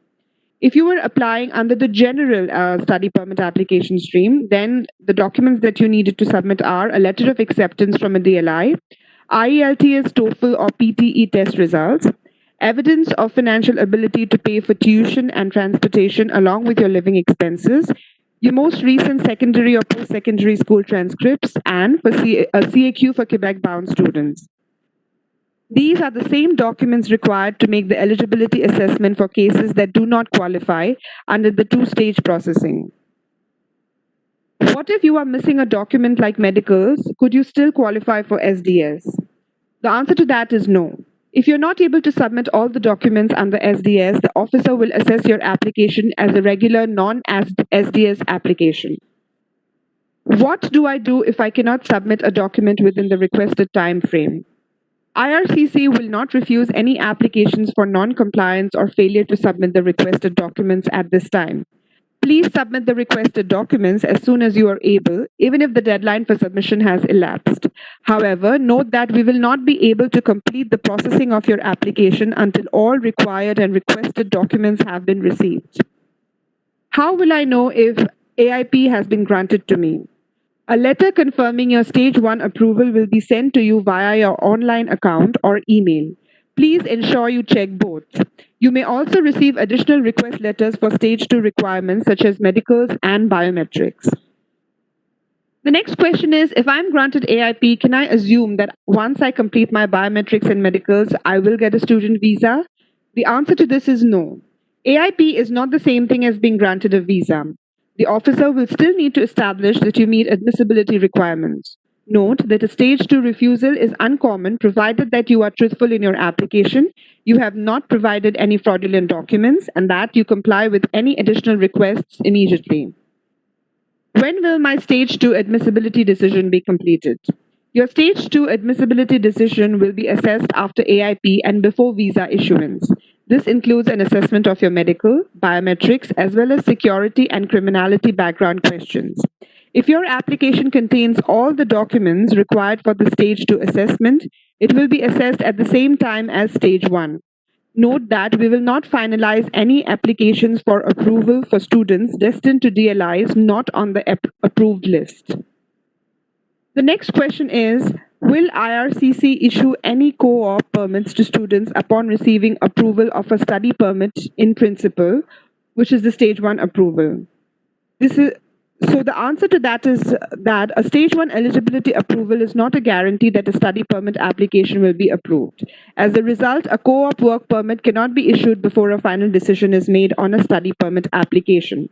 If you were applying under the general study permit application stream, then the documents that you needed to submit are a letter of acceptance from a DLI, IELTS, TOEFL, or PTE test results, evidence of financial ability to pay for tuition and transportation along with your living expenses, your most recent secondary or post-secondary school transcripts, and for a CAQ for Quebec-bound students. These are the same documents required to make the eligibility assessment for cases that do not qualify under the two-stage processing. What if you are missing a document like medicals? Could you still qualify for SDS? The answer to that is no. If you're not able to submit all the documents under SDS, the officer will assess your application as a regular non-SDS application. What do I do if I cannot submit a document within the requested time frame? IRCC will not refuse any applications for non-compliance or failure to submit the requested documents at this time. Please submit the requested documents as soon as you are able, even if the deadline for submission has elapsed. However, note that we will not be able to complete the processing of your application until all required and requested documents have been received. How will I know if AIP has been granted to me? A letter confirming your Stage 1 approval will be sent to you via your online account or email. Please ensure you check both. You may also receive additional request letters for Stage 2 requirements such as medicals and biometrics. The next question is, if I'm granted AIP, can I assume that once I complete my biometrics and medicals, I will get a student visa? The answer to this is no. AIP is not the same thing as being granted a visa. The officer will still need to establish that you meet admissibility requirements. Note that a Stage 2 refusal is uncommon provided that you are truthful in your application, you have not provided any fraudulent documents, and that you comply with any additional requests immediately. When will my Stage 2 admissibility decision be completed? Your Stage 2 admissibility decision will be assessed after AIP and before visa issuance. This includes an assessment of your medical, biometrics, as well as security and criminality background questions. If your application contains all the documents required for the Stage 2 assessment, it will be assessed at the same time as Stage 1. Note that we will not finalize any applications for approval for students destined to DLIs not on the approved list. The next question is, will IRCC issue any co-op permits to students upon receiving approval of a study permit in principle, which is the Stage 1 approval? So the answer to that is that a Stage 1 eligibility approval is not a guarantee that a study permit application will be approved. As a result, a co-op work permit cannot be issued before a final decision is made on a study permit application.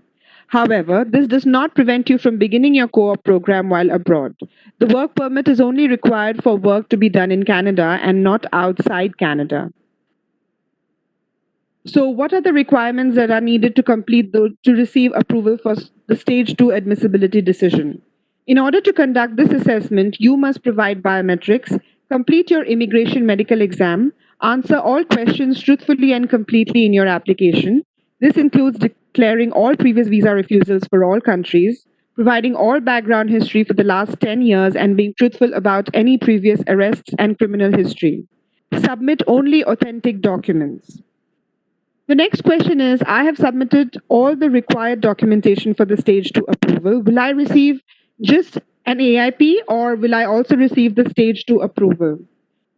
However, this does not prevent you from beginning your co-op program while abroad. The work permit is only required for work to be done in Canada and not outside Canada. So what are the requirements that are needed to receive approval for the Stage 2 admissibility decision? In order to conduct this assessment, you must provide biometrics, complete your immigration medical exam, answer all questions truthfully and completely in your application. This includes declaring all previous visa refusals for all countries, providing all background history for the last 10 years, and being truthful about any previous arrests and criminal history. Submit only authentic documents. The next question is, I have submitted all the required documentation for the Stage 2 approval. Will I receive just an AIP or will I also receive the Stage 2 approval?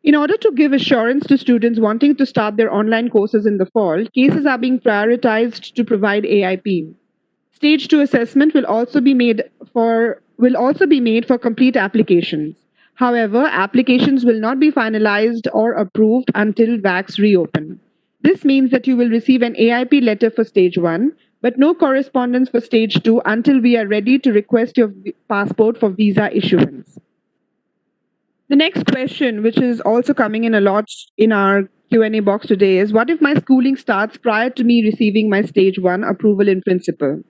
In order to give assurance to students wanting to start their online courses in the fall, cases are being prioritized to provide AIP. Stage 2 assessment will also be made for complete applications. However, applications will not be finalized or approved until VACs reopen. This means that you will receive an AIP letter for Stage 1, but no correspondence for Stage 2 until we are ready to request your passport for visa issuance. The next question, which is also coming in a lot in our Q&A box today, is what if my schooling starts prior to me receiving my Stage 1 approval in principle?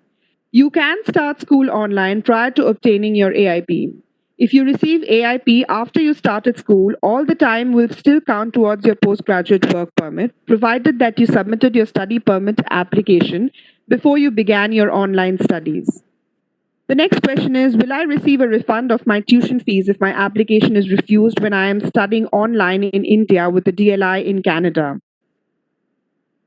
You can start school online prior to obtaining your AIP. If you receive AIP after you started school, all the time will still count towards your postgraduate work permit, provided that you submitted your study permit application before you began your online studies. The next question is, will I receive a refund of my tuition fees if my application is refused when I am studying online in India with the DLI in Canada?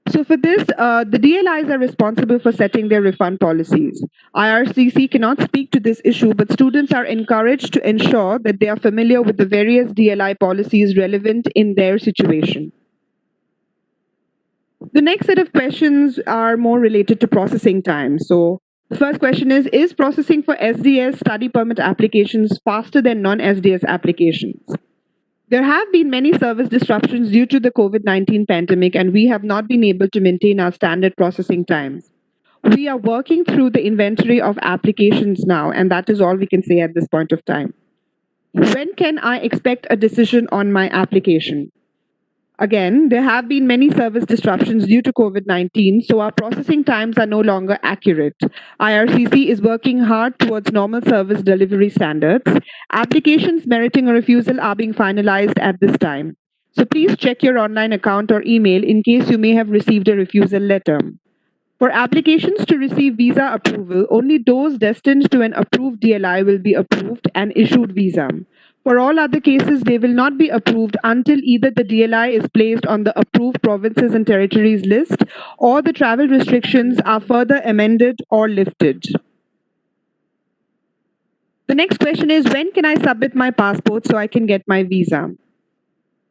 So for this, the DLIs are responsible for setting their refund policies. IRCC cannot speak to this issue, but students are encouraged to ensure that they are familiar with the various DLI policies relevant in their situation. The next set of questions are more related to processing time. So the first question is processing for SDS study permit applications faster than non-SDS applications? There have been many service disruptions due to the COVID-19 pandemic, and we have not been able to maintain our standard processing times. We are working through the inventory of applications now, and that is all we can say at this point of time. When can I expect a decision on my application? Again, there have been many service disruptions due to COVID-19, so our processing times are no longer accurate. IRCC is working hard towards normal service delivery standards. Applications meriting a refusal are being finalized at this time. So please check your online account or email in case you may have received a refusal letter. For applications to receive visa approval, only those destined to an approved DLI will be approved and issued visa. For all other cases, they will not be approved until either the DLI is placed on the approved provinces and territories list or the travel restrictions are further amended or lifted. The next question is, when can I submit my passport so I can get my visa?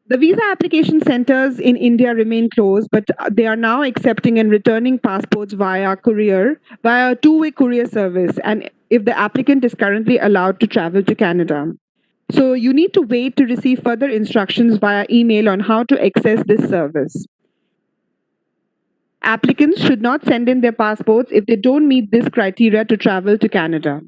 The visa application centers in India remain closed, but they are now accepting and returning passports via a two-way courier service, and if the applicant is currently allowed to travel to Canada. So you need to wait to receive further instructions via email on how to access this service. Applicants should not send in their passports if they don't meet this criteria to travel to Canada.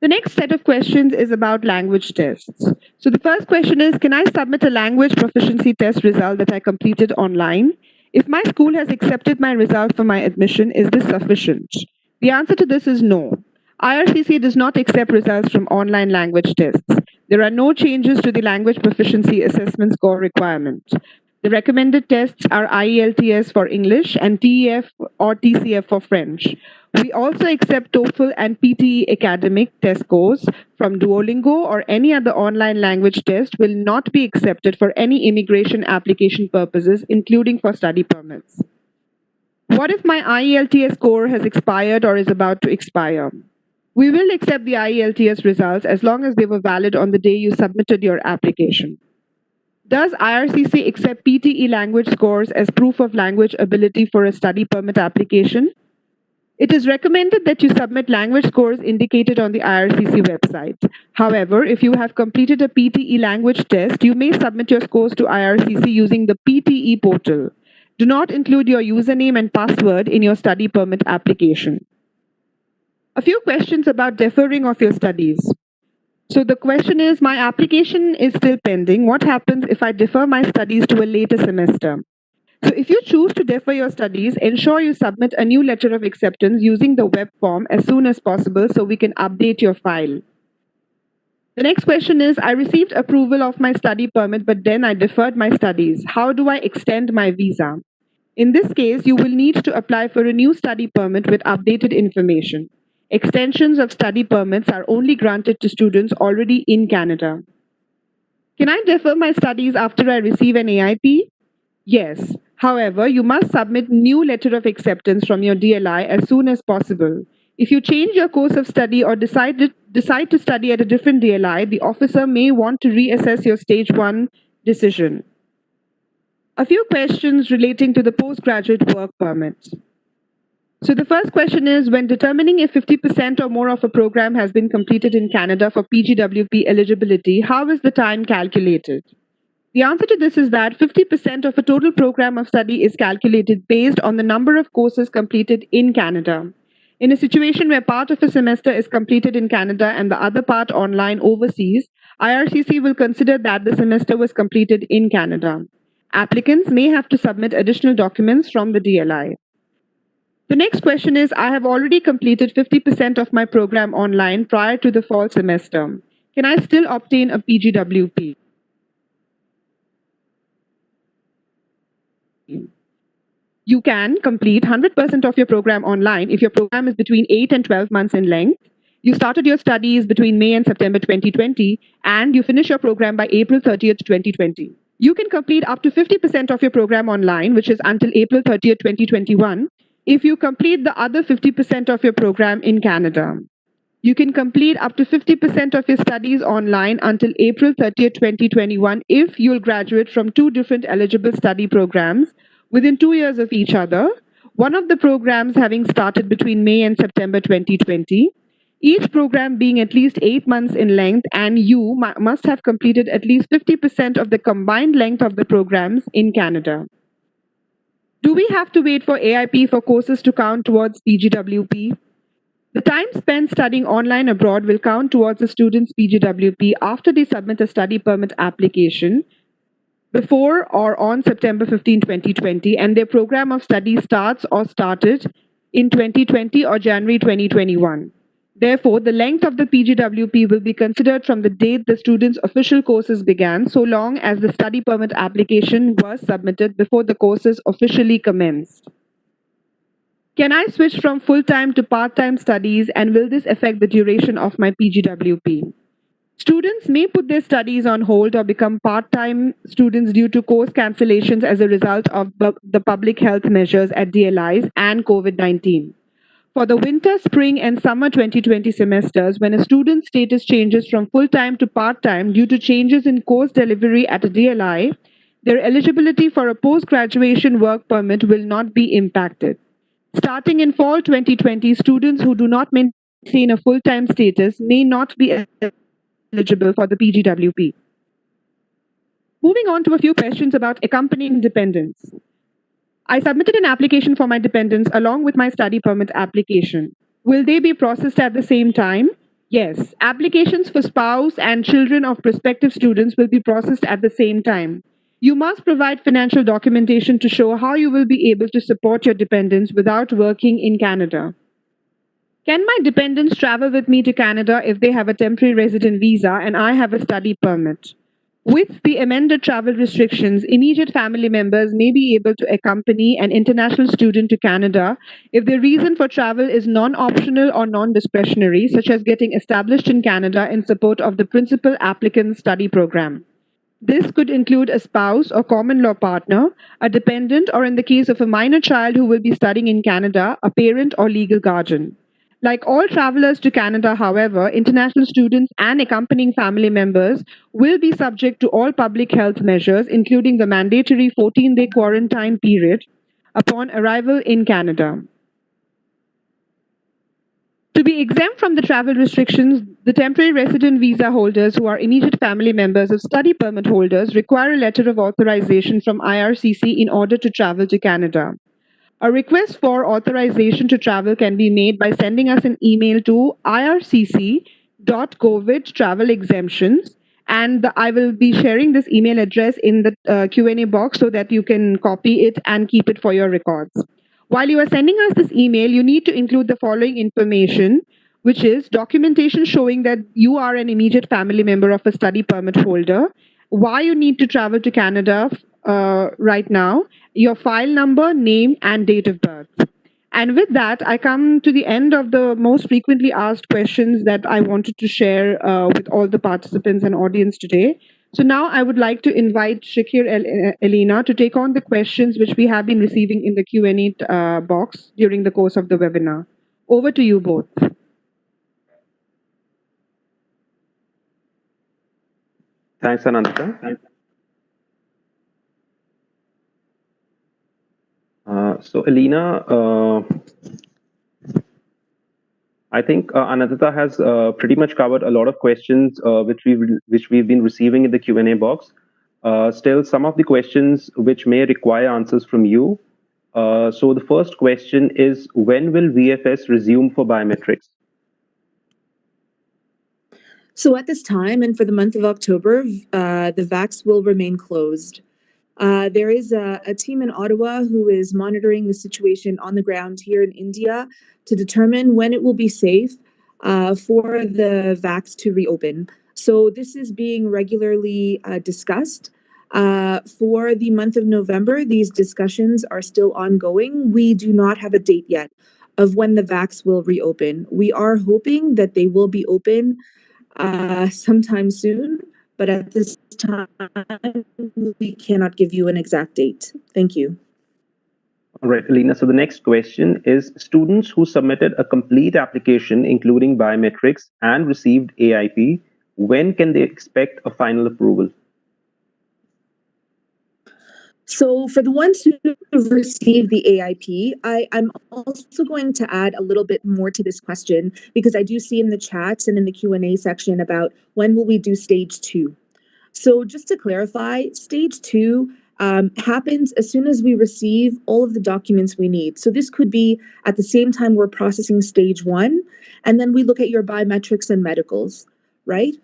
The next set of questions is about language tests. So the first question is, can I submit a language proficiency test result that I completed online? If my school has accepted my result for my admission, is this sufficient? The answer to this is no. IRCC does not accept results from online language tests. There are no changes to the language proficiency assessment score requirement. The recommended tests are IELTS for English and TEF or TCF for French. We also accept TOEFL and PTE academic test scores from Duolingo, or any other online language test will not be accepted for any immigration application purposes, including for study permits. What if my IELTS score has expired or is about to expire? We will accept the IELTS results as long as they were valid on the day you submitted your application. Does IRCC accept PTE language scores as proof of language ability for a study permit application? It is recommended that you submit language scores indicated on the IRCC website. However, if you have completed a PTE language test, you may submit your scores to IRCC using the PTE portal. Do not include your username and password in your study permit application. A few questions about deferring of your studies. So the question is, my application is still pending. What happens if I defer my studies to a later semester? So if you choose to defer your studies, ensure you submit a new letter of acceptance using the web form as soon as possible so we can update your file. The next question is, I received approval of my study permit, but then I deferred my studies. How do I extend my visa? In this case, you will need to apply for a new study permit with updated information. Extensions of study permits are only granted to students already in Canada. Can I defer my studies after I receive an AIP? Yes. However, you must submit new letter of acceptance from your DLI as soon as possible. If you change your course of study or decide to study at a different DLI, the officer may want to reassess your stage 1 decision. A few questions relating to the postgraduate work permit. So the first question is, when determining if 50% or more of a program has been completed in Canada for PGWP eligibility, how is the time calculated? The answer to this is that 50% of a total program of study is calculated based on the number of courses completed in Canada. In a situation where part of a semester is completed in Canada and the other part online overseas, IRCC will consider that the semester was completed in Canada. Applicants may have to submit additional documents from the DLI. The next question is, I have already completed 50% of my program online prior to the fall semester. Can I still obtain a PGWP? You can complete 100% of your program online if your program is between 8 and 12 months in length. You started your studies between May and September 2020, and you finish your program by April 30th, 2020. You can complete up to 50% of your program online, which is until April 30th, 2021, if you complete the other 50% of your program in Canada. You can complete up to 50% of your studies online until April 30th, 2021 if you'll graduate from two different eligible study programs within 2 years of each other, one of the programs having started between May and September 2020, each program being at least 8 months in length, and you must have completed at least 50% of the combined length of the programs in Canada. Do we have to wait for AIP for courses to count towards PGWP? The time spent studying online abroad will count towards a student's PGWP after they submit a study permit application before or on September 15, 2020, and their program of study starts or started in 2020 or January 2021. Therefore, the length of the PGWP will be considered from the date the student's official courses began, so long as the study permit application was submitted before the courses officially commenced. Can I switch from full-time to part-time studies, and will this affect the duration of my PGWP? Students may put their studies on hold or become part-time students due to course cancellations as a result of the public health measures at DLIs and COVID-19. For the winter, spring, and summer 2020 semesters, when a student's status changes from full-time to part-time due to changes in course delivery at a DLI, their eligibility for a post-graduation work permit will not be impacted. Starting in fall 2020, students who do not maintain a full-time status may not be eligible for the PGWP. Moving on to a few questions about accompanying dependents. I submitted an application for my dependents along with my study permit application. Will they be processed at the same time? Yes. Applications for spouse and children of prospective students will be processed at the same time. You must provide financial documentation to show how you will be able to support your dependents without working in Canada. Can my dependents travel with me to Canada if they have a temporary resident visa and I have a study permit? With the amended travel restrictions, immediate family members may be able to accompany an international student to Canada if the reason for travel is non-optional or non-discretionary, such as getting established in Canada in support of the principal applicant study program. This could include a spouse or common law partner, a dependent, or in the case of a minor child who will be studying in Canada, a parent or legal guardian. Like all travelers to Canada, however, international students and accompanying family members will be subject to all public health measures, including the mandatory 14-day quarantine period upon arrival in Canada. To be exempt from the travel restrictions, the temporary resident visa holders who are immediate family members of study permit holders require a letter of authorization from IRCC in order to travel to Canada. A request for authorization to travel can be made by sending us an email to ircc.covid travel-exemptions, and I will be sharing this email address in the Q&A box so that you can copy it and keep it for your records. While you are sending us this email, you need to include the following information, which is documentation showing that you are an immediate family member of a study permit holder, why you need to travel to Canada right now, your file number, name, and date of birth. And with that, I come to the end of the most frequently asked questions that I wanted to share with all the participants and audience today. So now I would like to invite Shakir Elena to take on the questions which we have been receiving in the Q&A box during the course of the webinar. Over to you both. Thanks, Anantha. So, Elena, I think Anantha has pretty much covered a lot of questions which we've been receiving in the Q&A box. Still, some of the questions which may require answers from you. So the first question is, when will VFS resume for biometrics? So at this time and for the month of October, the VACs will remain closed. There is a team in Ottawa who is monitoring the situation on the ground here in India to determine when it will be safe for the vax to reopen. So this is being regularly discussed. For the month of November, these discussions are still ongoing. We do not have a date yet of when the vax will reopen. We are hoping that they will be open sometime soon, but at this time, we cannot give you an exact date. Thank you. All right, Alina. So the next question is students who submitted a complete application, including biometrics, and received AIP, when can they expect a final approval? So for the ones who have received the AIP, I'm also going to add a little bit more to this question because I do see in the chats and in the Q&A section about when will we do stage 2. So just to clarify, stage 2 happens as soon as we receive all of the documents we need. So this could be at the same time we're processing stage 1, and then we look at your biometrics and medicals, right?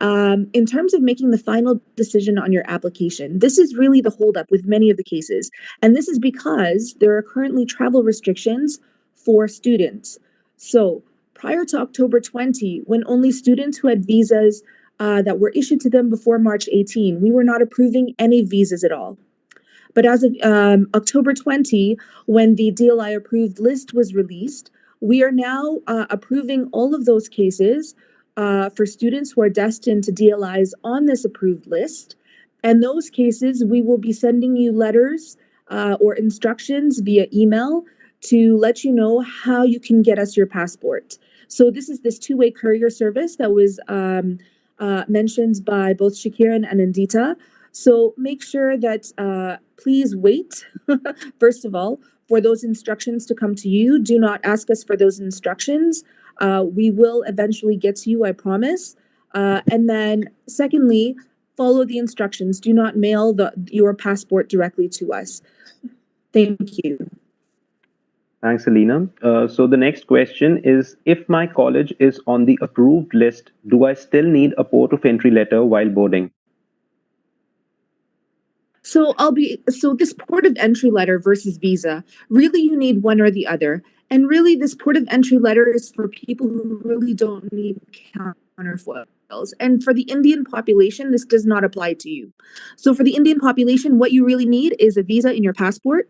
In terms of making the final decision on your application, this is really the holdup with many of the cases. And this is because there are currently travel restrictions for students. So prior to October 20, when only students who had visas that were issued to them before March 18, we were not approving any visas at all. But as of October 20, when the DLI approved list was released, we are now approving all of those cases for students who are destined to DLIs on this approved list. And those cases, we will be sending you letters or instructions via email to let you know how you can get us your passport. So this is this two-way courier service that was mentioned by both Shakiran and Andita. So make sure that please wait, first of all, for those instructions to come to you. Do not ask us for those instructions. We will eventually get to you, I promise. And then secondly, follow the instructions. Do not mail your passport directly to us. Thank you. Thanks, Alina. So the next question is, if my college is on the approved list, do I still need a port of entry letter while boarding? So this port of entry letter versus visa, really you need one or the other. And really this port of entry letter is for people who really don't need counterfoils. And for the Indian population, this does not apply to you. So for the Indian population, what you really need is a visa in your passport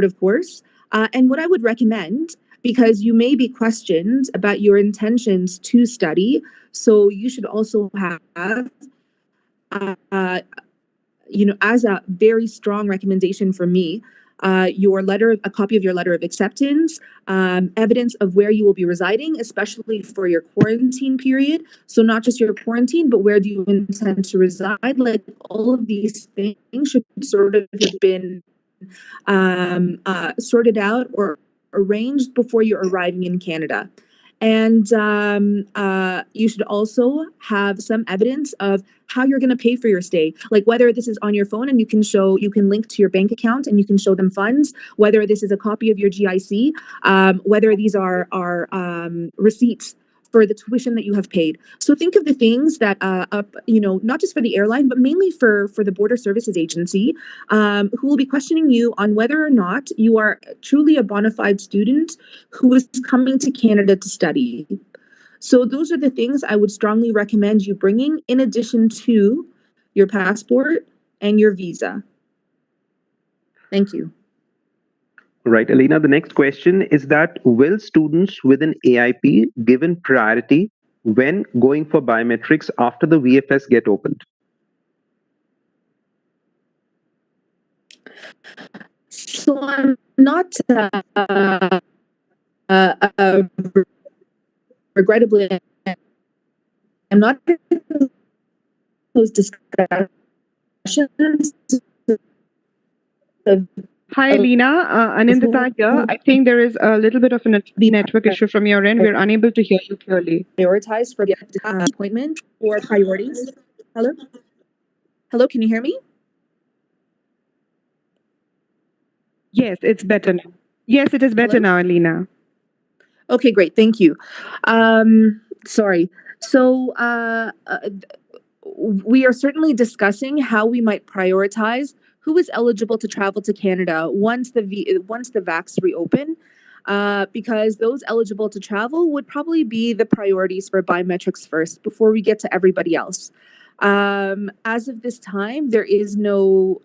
of course. And what I would recommend, because you may be questioned about your intentions to study, so you should also have as a very strong recommendation for me, a copy of your letter of acceptance, evidence of where you will be residing, especially for your quarantine period. So not just your quarantine, but where do you intend to reside? Like all of these things should sort of have been sorted out or arranged before you're arriving in Canada. And you should also have some evidence of how you're going to pay for your stay, like whether this is on your phone and you can link to your bank account and you can show them funds, whether this is a copy of your GIC, whether these are receipts for the tuition that you have paid. So think of the things that, not just for the airline, but mainly for the Border Services Agency, who will be questioning you on whether or not you are truly a bona fide student who is coming to Canada to study. So those are the things I would strongly recommend you bringing in addition to your passport and your visa. Thank you. Right, Alina, the next question is that will students with an AIP given priority when going for biometrics after the VFS get opened? So I'm not regrettably, I'm not in those discussions. Hi, Alina. Anindita here. I think there is a little bit of a network issue from your end. We're unable to hear you clearly. Prioritize for the appointment or priorities. Hello? Hello, can you hear me? Yes, it's better now. Yes, it is better now, Alina. Okay, great. Thank you. Sorry. So we are certainly discussing how we might prioritize who is eligible to travel to Canada once the vax reopen, because those eligible to travel would probably be the priorities for biometrics first before we get to everybody else. As of this time, there is no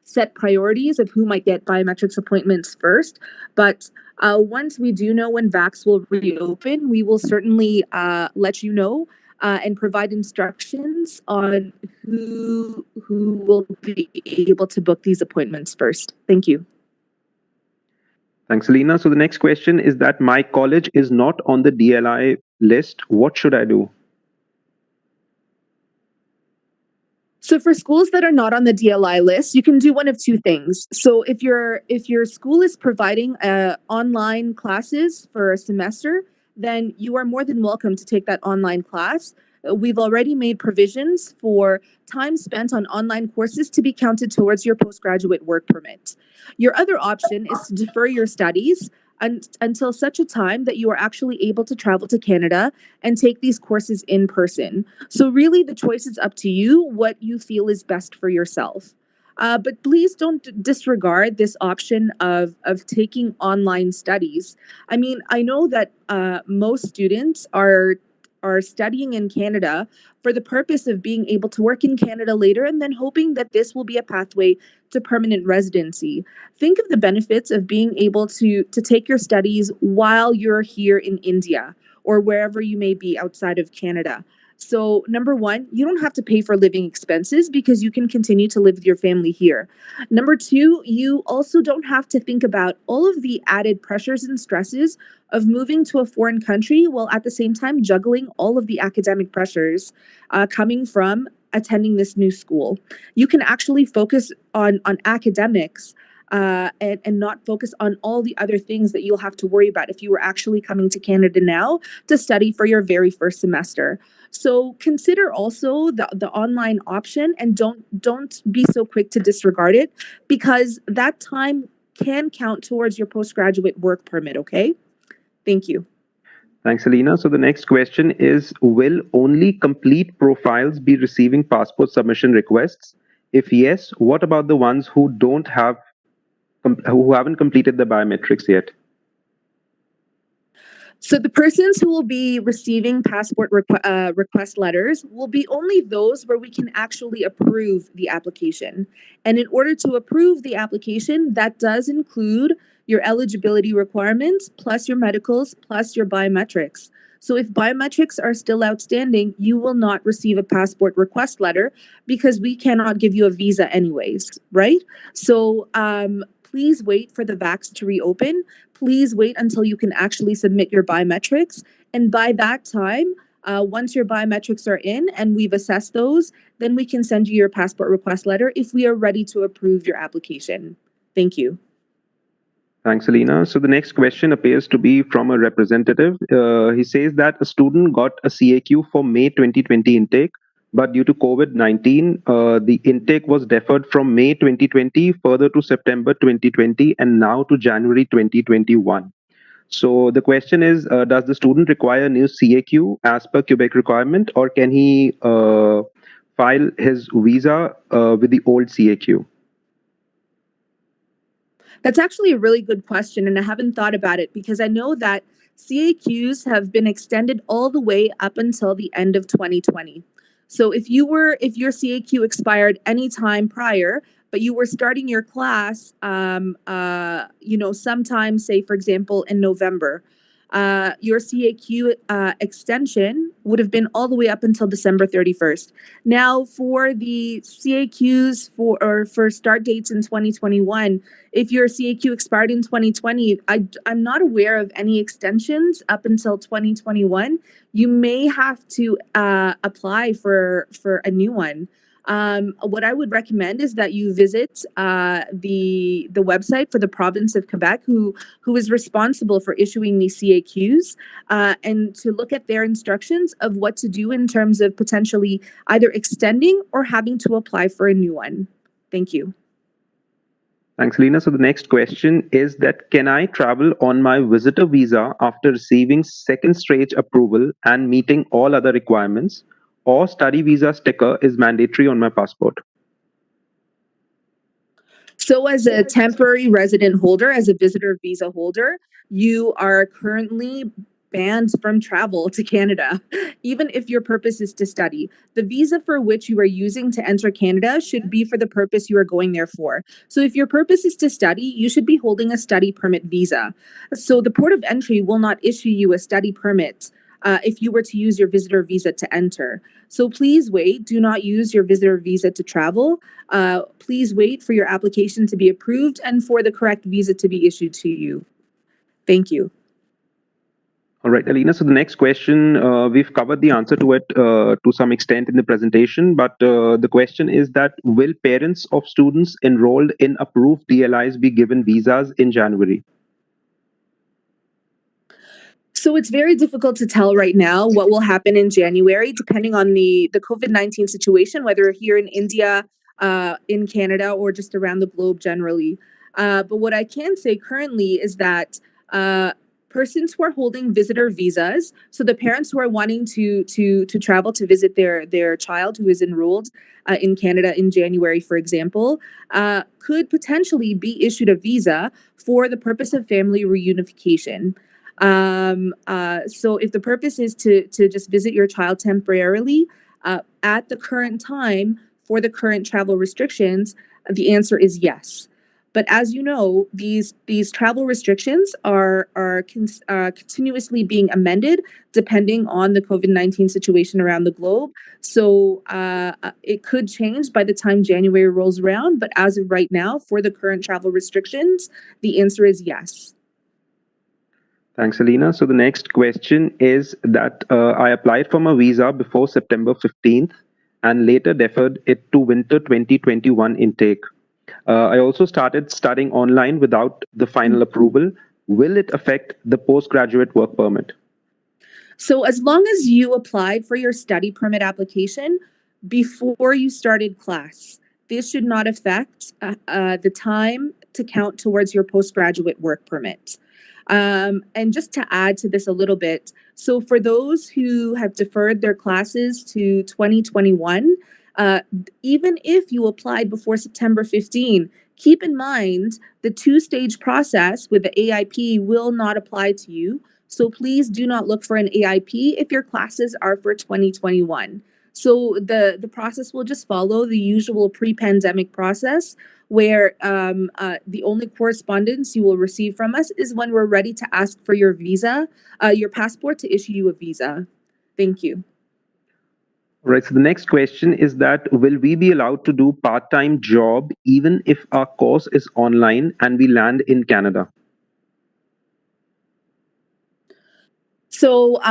set priorities of who might get biometrics appointments first, but once we do know when vax will reopen, we will certainly let you know and provide instructions on who will be able to book these appointments first. Thank you. Thanks, Alina. So the next question is that my college is not on the DLI list. What should I do? So for schools that are not on the DLI list, you can do one of two things. So if your school is providing online classes for a semester, then you are more than welcome to take that online class. We've already made provisions for time spent on online courses to be counted towards your postgraduate work permit. Your other option is to defer your studies until such a time that you are actually able to travel to Canada and take these courses in person. So really the choice is up to you, what you feel is best for yourself. But please don't disregard this option of taking online studies. I mean, I know that most students are studying in Canada for the purpose of being able to work in Canada later and then hoping that this will be a pathway to permanent residency. Think of the benefits of being able to take your studies while you're here in India or wherever you may be outside of Canada. So, number one, you don't have to pay for living expenses because you can continue to live with your family here. Number two, you also don't have to think about all of the added pressures and stresses of moving to a foreign country while at the same time juggling all of the academic pressures coming from attending this new school. You can actually focus on academics and not focus on all the other things that you'll have to worry about if you were actually coming to Canada now to study for your very first semester. So consider also the online option and don't be so quick to disregard it because that time can count towards your postgraduate work permit, okay? Thank you. Thanks, Alina. So the next question is, will only complete profiles be receiving passport submission requests? If yes, what about the ones who haven't completed the biometrics yet? So the persons who will be receiving passport request letters will be only those where we can actually approve the application. And in order to approve the application, that does include your eligibility requirements, plus your medicals, plus your biometrics. So if biometrics are still outstanding, you will not receive a passport request letter because we cannot give you a visa anyways, right? So please wait for the vax to reopen. Please wait until you can actually submit your biometrics. And by that time, once your biometrics are in and we've assessed those, then we can send you your passport request letter if we are ready to approve your application. Thank you. Thanks, Alina. So the next question appears to be from a representative. He says that a student got a CAQ for May 2020 intake, but due to COVID-19, the intake was deferred from May 2020 further to September 2020 and now to January 2021. So the question is, does the student require a new CAQ as per Quebec requirement, or can he file his visa with the old CAQ? That's actually a really good question, and I haven't thought about it because I know that CAQs have been extended all the way up until the end of 2020. So if your CAQ expired any time prior, but you were starting your class, sometime, say for example, in November, your CAQ extension would have been all the way up until December 31st. Now, for the CAQs for start dates in 2021, if your CAQ expired in 2020, I'm not aware of any extensions up until 2021. You may have to apply for a new one. What I would recommend is that you visit the website for the province of Quebec, who is responsible for issuing these CAQs, and to look at their instructions of what to do in terms of potentially either extending or having to apply for a new one. Thank you. Thanks, Lena. So the next question is that can I travel on my visitor visa after receiving second stage approval and meeting all other requirements? or study visa sticker is mandatory on my passport? So as a temporary resident holder, as a visitor visa holder, you are currently banned from travel to Canada, even if your purpose is to study. The visa for which you are using to enter Canada should be for the purpose you are going there for. So if your purpose is to study, you should be holding a study permit visa. So the port of entry will not issue you a study permit if you were to use your visitor visa to enter. So please wait. Do not use your visitor visa to travel. Please wait for your application to be approved and for the correct visa to be issued to you. Thank you. All right, Alina. So the next question, we've covered the answer to it to some extent in the presentation, but the question is that will parents of students enrolled in approved DLIs be given visas in January? So it's very difficult to tell right now what will happen in January, depending on the COVID-19 situation, whether here in India, in Canada, or just around the globe generally. But what I can say currently is that persons who are holding visitor visas, so the parents who are wanting to travel to visit their child who is enrolled in Canada in January, for example, could potentially be issued a visa for the purpose of family reunification. So if the purpose is to just visit your child temporarily, at the current time for the current travel restrictions, the answer is yes. But as you know, these travel restrictions are continuously being amended depending on the COVID-19 situation around the globe. So it could change by the time January rolls around. But as of right now, for the current travel restrictions, the answer is yes. Thanks, Alina. So the next question is that I applied for my visa before September 15th and later deferred it to winter 2021 intake. I also started studying online without the final approval. Will it affect the postgraduate work permit? So as long as you applied for your study permit application before you started class, this should not affect the time to count towards your postgraduate work permit. And just to add to this a little bit, so for those who have deferred their classes to 2021, even if you applied before September 15, keep in mind the two-stage process with the AIP will not apply to you. So please do not look for an AIP if your classes are for 2021. So the process will just follow the usual pre-pandemic process where the only correspondence you will receive from us is when we're ready to ask for your visa, your passport to issue you a visa. Thank you. All right, so the next question is that will we be allowed to do part-time job even if our course is online and we land in Canada? So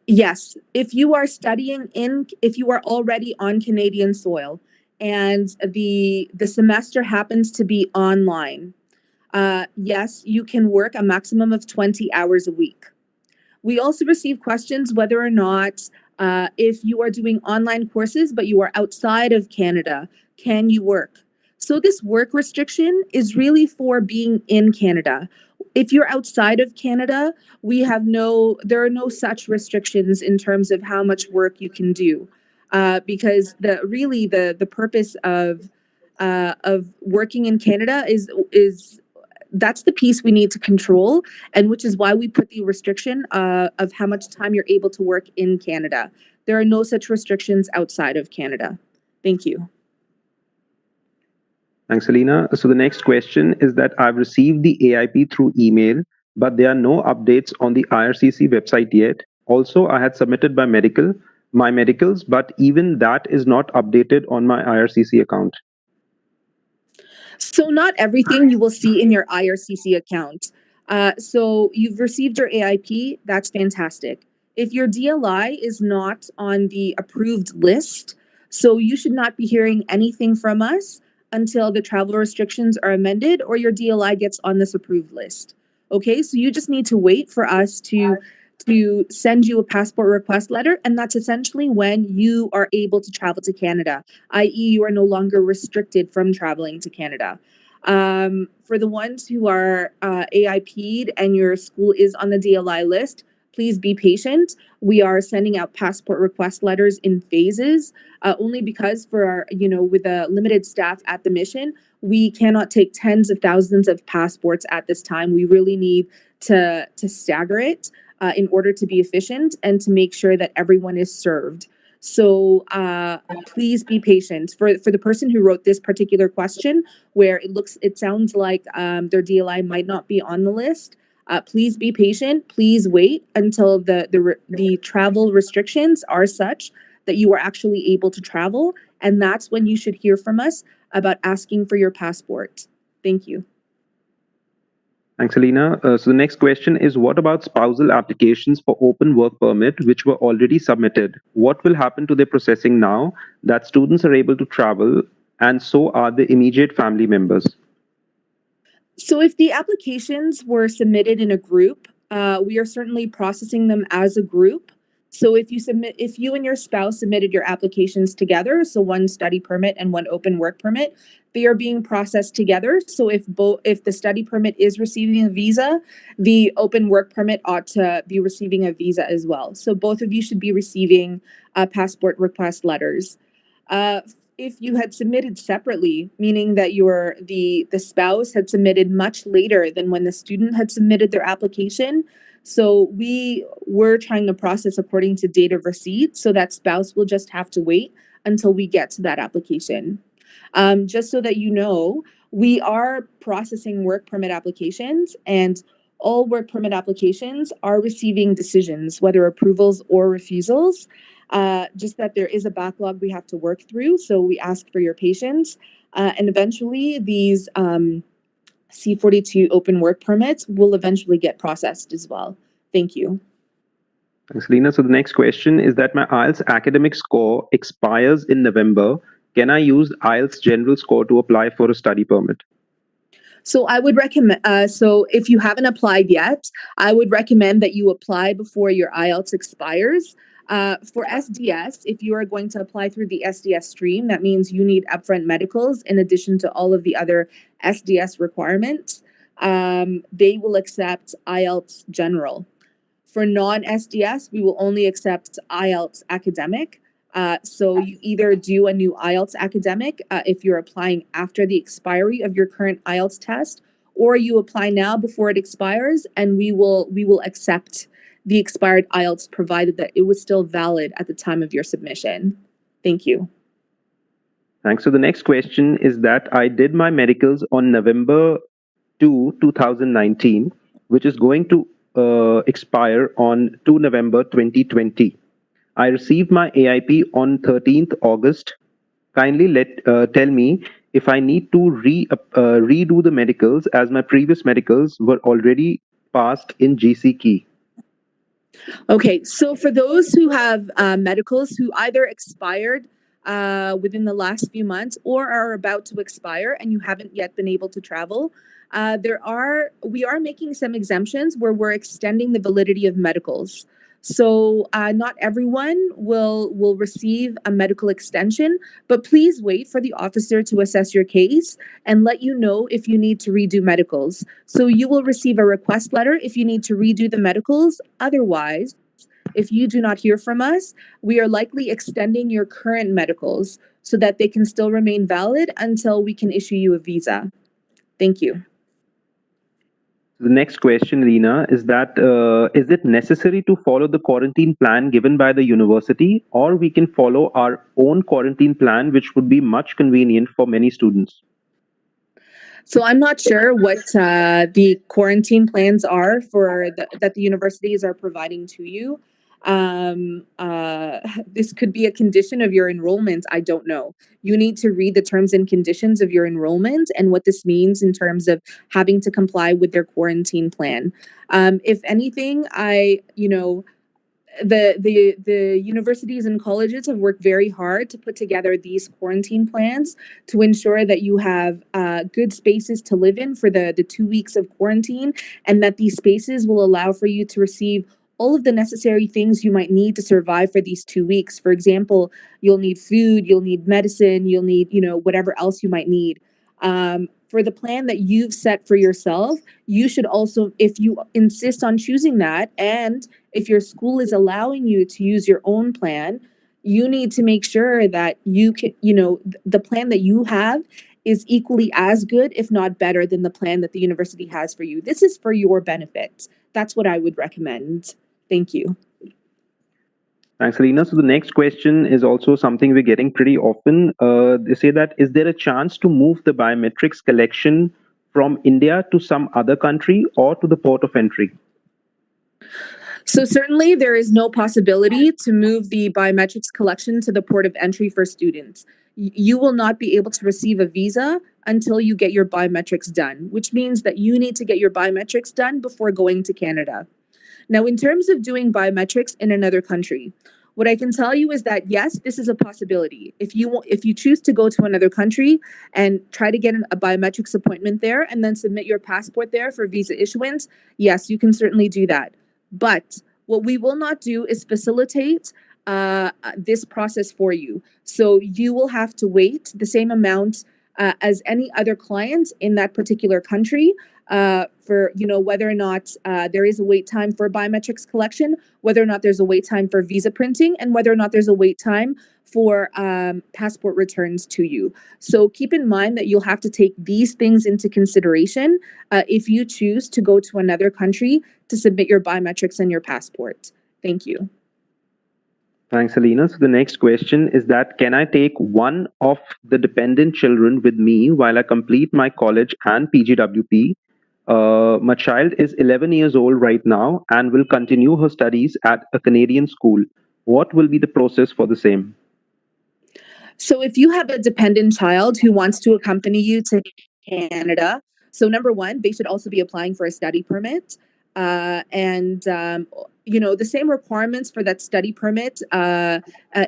yes, if you are if you are already on Canadian soil and the semester happens to be online, yes, you can work a maximum of 20 hours a week. We also receive questions whether or not if you are doing online courses but you are outside of Canada, can you work? So this work restriction is really for being in Canada. If you're outside of Canada, there are no such restrictions in terms of how much work you can do, because the purpose of working in Canada is that's the piece we need to control, and which is why we put the restriction of how much time you're able to work in Canada. There are no such restrictions outside of Canada. Thank you. Thanks, Alina. So the next question is that I've received the AIP through email, but there are no updates on the IRCC website yet. Also, I had submitted my medicals, but even that is not updated on my IRCC account. So not everything you will see in your IRCC account. So you've received your AIP, that's fantastic. If your DLI is not on the approved list, so you should not be hearing anything from us until the travel restrictions are amended or your DLI gets on this approved list. Okay, so you just need to wait for us to send you a passport request letter, and that's essentially when you are able to travel to Canada, i.e. you are no longer restricted from traveling to Canada. For the ones who are AIP'd and your school is on the DLI list, please be patient. We are sending out passport request letters in phases, only because for our, with a limited staff at the mission, we cannot take tens of thousands of passports at this time. We really need to stagger it in order to be efficient and to make sure that everyone is served. So please be patient. For the person who wrote this particular question, where it sounds like their DLI might not be on the list, please be patient. Please wait until the travel restrictions are such that you are actually able to travel, and that's when you should hear from us about asking for your passport. Thank you. Thanks, Alina. So the next question is, what about spousal applications for open work permit, which were already submitted? What will happen to their processing now that students are able to travel, and so are the immediate family members? So if the applications were submitted in a group, we are certainly processing them as a group. So if you and your spouse submitted your applications together, so one study permit and one open work permit, they are being processed together. So if the study permit is receiving a visa, the open work permit ought to be receiving a visa as well. So both of you should be receiving passport request letters. If you had submitted separately, meaning that the spouse had submitted much later than when the student had submitted their application, so we were trying to process according to date of receipt, so that spouse will just have to wait until we get to that application. Just so that you know, we are processing work permit applications, and all work permit applications are receiving decisions, whether approvals or refusals. Just that there is a backlog we have to work through, so we ask for your patience. And eventually, these C42 open work permits will eventually get processed as well. Thank you. Thanks, Lena. So the next question is that my IELTS academic score expires in November. Can I use IELTS general score to apply for a study permit? So I would recommend, so if you haven't applied yet, I would recommend that you apply before your IELTS expires. For SDS, if you are going to apply through the SDS stream, that means you need upfront medicals in addition to all of the other SDS requirements. They will accept IELTS general. For non-SDS, we will only accept IELTS academic. So you either do a new IELTS academic if you're applying after the expiry of your current IELTS test, or you apply now before it expires, and we will accept the expired IELTS provided that it was still valid at the time of your submission. Thank you. Thanks. So the next question is that I did my medicals on November 2, 2019, which is going to expire on 2 November 2020. I received my AIP on 13th August. Kindly tell me if I need to redo the medicals, as my previous medicals were already passed in GC key. Okay, so for those who have medicals who either expired within the last few months or are about to expire and you haven't yet been able to travel, we are making some exemptions where we're extending the validity of medicals. So not everyone will receive a medical extension, but please wait for the officer to assess your case and let you know if you need to redo medicals. So you will receive a request letter if you need to redo the medicals. Otherwise, if you do not hear from us, we are likely extending your current medicals so that they can still remain valid until we can issue you a visa. Thank you. The next question, Lena, is that is it necessary to follow the quarantine plan given by the university, or we can follow our own quarantine plan, which would be much convenient for many students? So I'm not sure what the quarantine plans are that the universities are providing to you. This could be a condition of your enrollment. I don't know. You need to read the terms and conditions of your enrollment and what this means in terms of having to comply with their quarantine plan. If anything, the universities and colleges have worked very hard to put together these quarantine plans to ensure that you have good spaces to live in for the 2 weeks of quarantine, and that these spaces will allow for you to receive all of the necessary things you might need to survive for these 2 weeks. For example, you'll need food, you'll need medicine, you'll need, whatever else you might need. for the plan that you've set for yourself, you should also, if you insist on choosing that, and if your school is allowing you to use your own plan, you need to make sure that you can, the plan that you have is equally as good, if not better, than the plan that the university has for you. This is for your benefit. That's what I would recommend. Thank you. Thanks, Alina. So the next question is also something we're getting pretty often. They say that, is there a chance to move the biometrics collection from India to some other country or to the port of entry? So certainly there is no possibility to move the biometrics collection to the port of entry for students. You will not be able to receive a visa until you get your biometrics done, which means that you need to get your biometrics done before going to Canada. Now, in terms of doing biometrics in another country, what I can tell you is that yes, this is a possibility. If you choose to go to another country and try to get a biometrics appointment there and then submit your passport there for visa issuance, yes, you can certainly do that. But what we will not do is facilitate this process for you. So you will have to wait the same amount as any other client in that particular country for whether or not there is a wait time for biometrics collection, whether or not there's a wait time for visa printing, and whether or not there's a wait time for passport returns to you. So keep in mind that you'll have to take these things into consideration if you choose to go to another country to submit your biometrics and your passport. Thank you. Thanks, Alina. So the next question is that, can I take one of the dependent children with me while I complete my college and PGWP? My child is 11 years old right now and will continue her studies at a Canadian school. What will be the process for the same? So if you have a dependent child who wants to accompany you to Canada, so number one, they should also be applying for a study permit. The same requirements for that study permit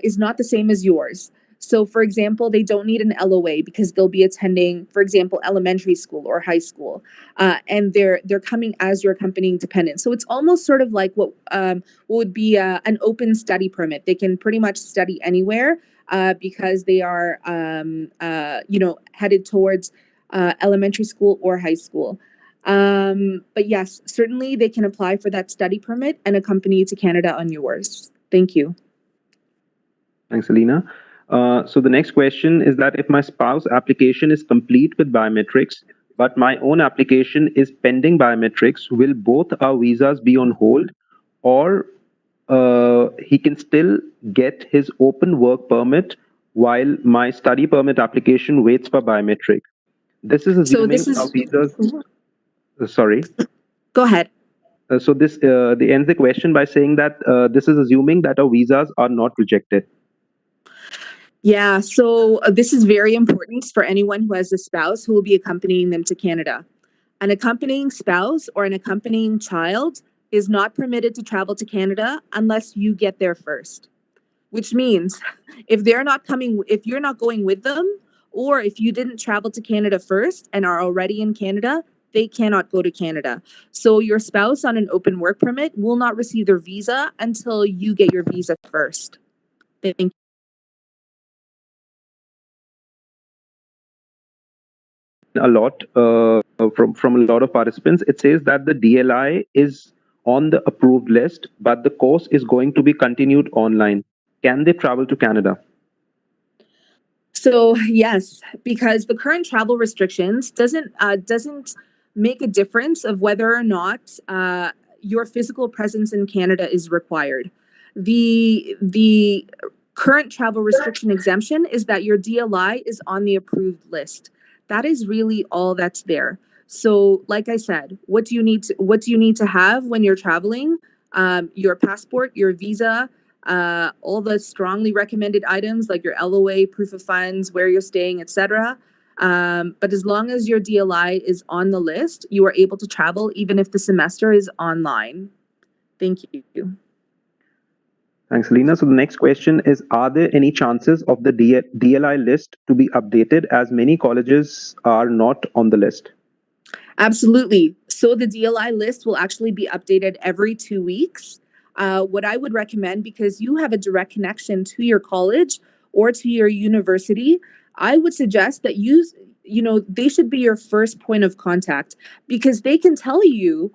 is not the same as yours. So, for example, they don't need an LOA because they'll be attending, for example, elementary school or high school, and they're coming as your accompanying dependent. So it's almost sort of like what would be an open study permit. They can pretty much study anywhere because they are, headed towards elementary school or high school. But yes, certainly they can apply for that study permit and accompany you to Canada on yours. Thank you. Thanks, Alina. So the next question is that, if my spouse application is complete with biometrics, but my own application is pending biometrics, will both our visas be on hold, or he can still get his open work permit while my study permit application waits for biometric? This is assuming our visas. Sorry. Go ahead. So this they ends the question by saying that this is assuming that our visas are not rejected. Yeah, so this is very important for anyone who has a spouse who will be accompanying them to Canada. An accompanying spouse or an accompanying child is not permitted to travel to Canada unless you get there first, which means if you're not going with them, or if you didn't travel to Canada first and are already in Canada, they cannot go to Canada. So your spouse on an open work permit will not receive their visa until you get your visa first. Thank you. A lot from a lot of participants, it says that the DLI is on the approved list, but the course is going to be continued online. Can they travel to Canada? So yes, because the current travel restrictions doesn't make a difference of whether or not your physical presence in Canada is required. The current travel restriction exemption is that your DLI is on the approved list. That is really all that's there. So, like I said, what do you need to have when you're traveling? Your passport, your visa, all the strongly recommended items like your LOA, proof of funds, where you're staying, etc. But as long as your DLI is on the list, you are able to travel even if the semester is online. Thank you. Thanks, Alina. So the next question is, are there any chances of the DLI list to be updated, as many colleges are not on the list? Absolutely. So the DLI list will actually be updated every 2 weeks. What I would recommend, because you have a direct connection to your college or to your university, I would suggest that they should be your first point of contact, because they can tell you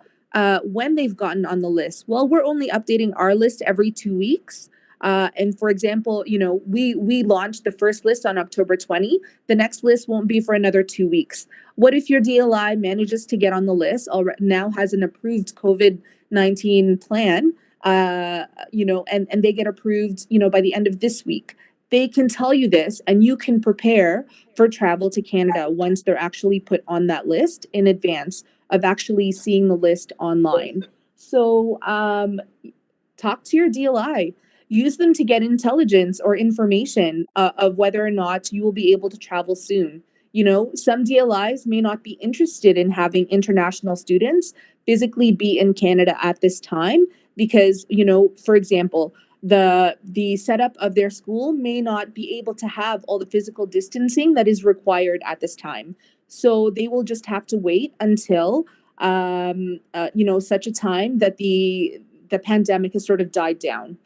when they've gotten on the list. Well, we're only updating our list every 2 weeks. And for example, we launched the first list on October 20. The next list won't be for another 2 weeks. What if your DLI manages to get on the list, now has an approved COVID-19 plan, and they get approved, by the end of this week? They can tell you this, and you can prepare for travel to Canada once they're actually put on that list in advance of actually seeing the list online. So talk to your DLI. Use them to get intelligence or information of whether or not you will be able to travel soon. Some DLIs may not be interested in having international students physically be in Canada at this time because, for example, the setup of their school may not be able to have all the physical distancing that is required at this time. So they will just have to wait until such a time that the pandemic has sort of died down.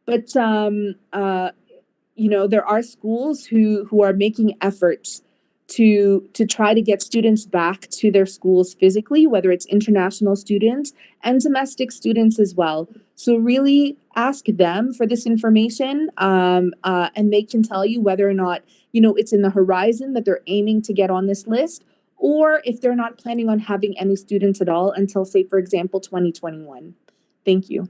But there are schools who are making efforts to try to get students back to their schools physically, whether it's international students and domestic students as well. So really ask them for this information, and they can tell you whether or not it's in the horizon that they're aiming to get on this list, or if they're not planning on having any students at all until, say, for example, 2021. Thank you.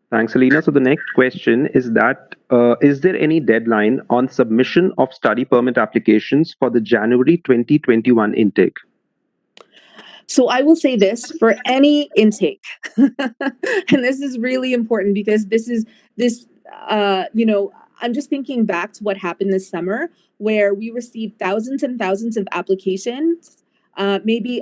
Thanks, Alina. So the next question is that, is there any deadline on submission of study permit applications for the January 2021 intake? So I will say this for any intake, and this is really important because I'm just thinking back to what happened this summer where we received thousands and thousands of applications, maybe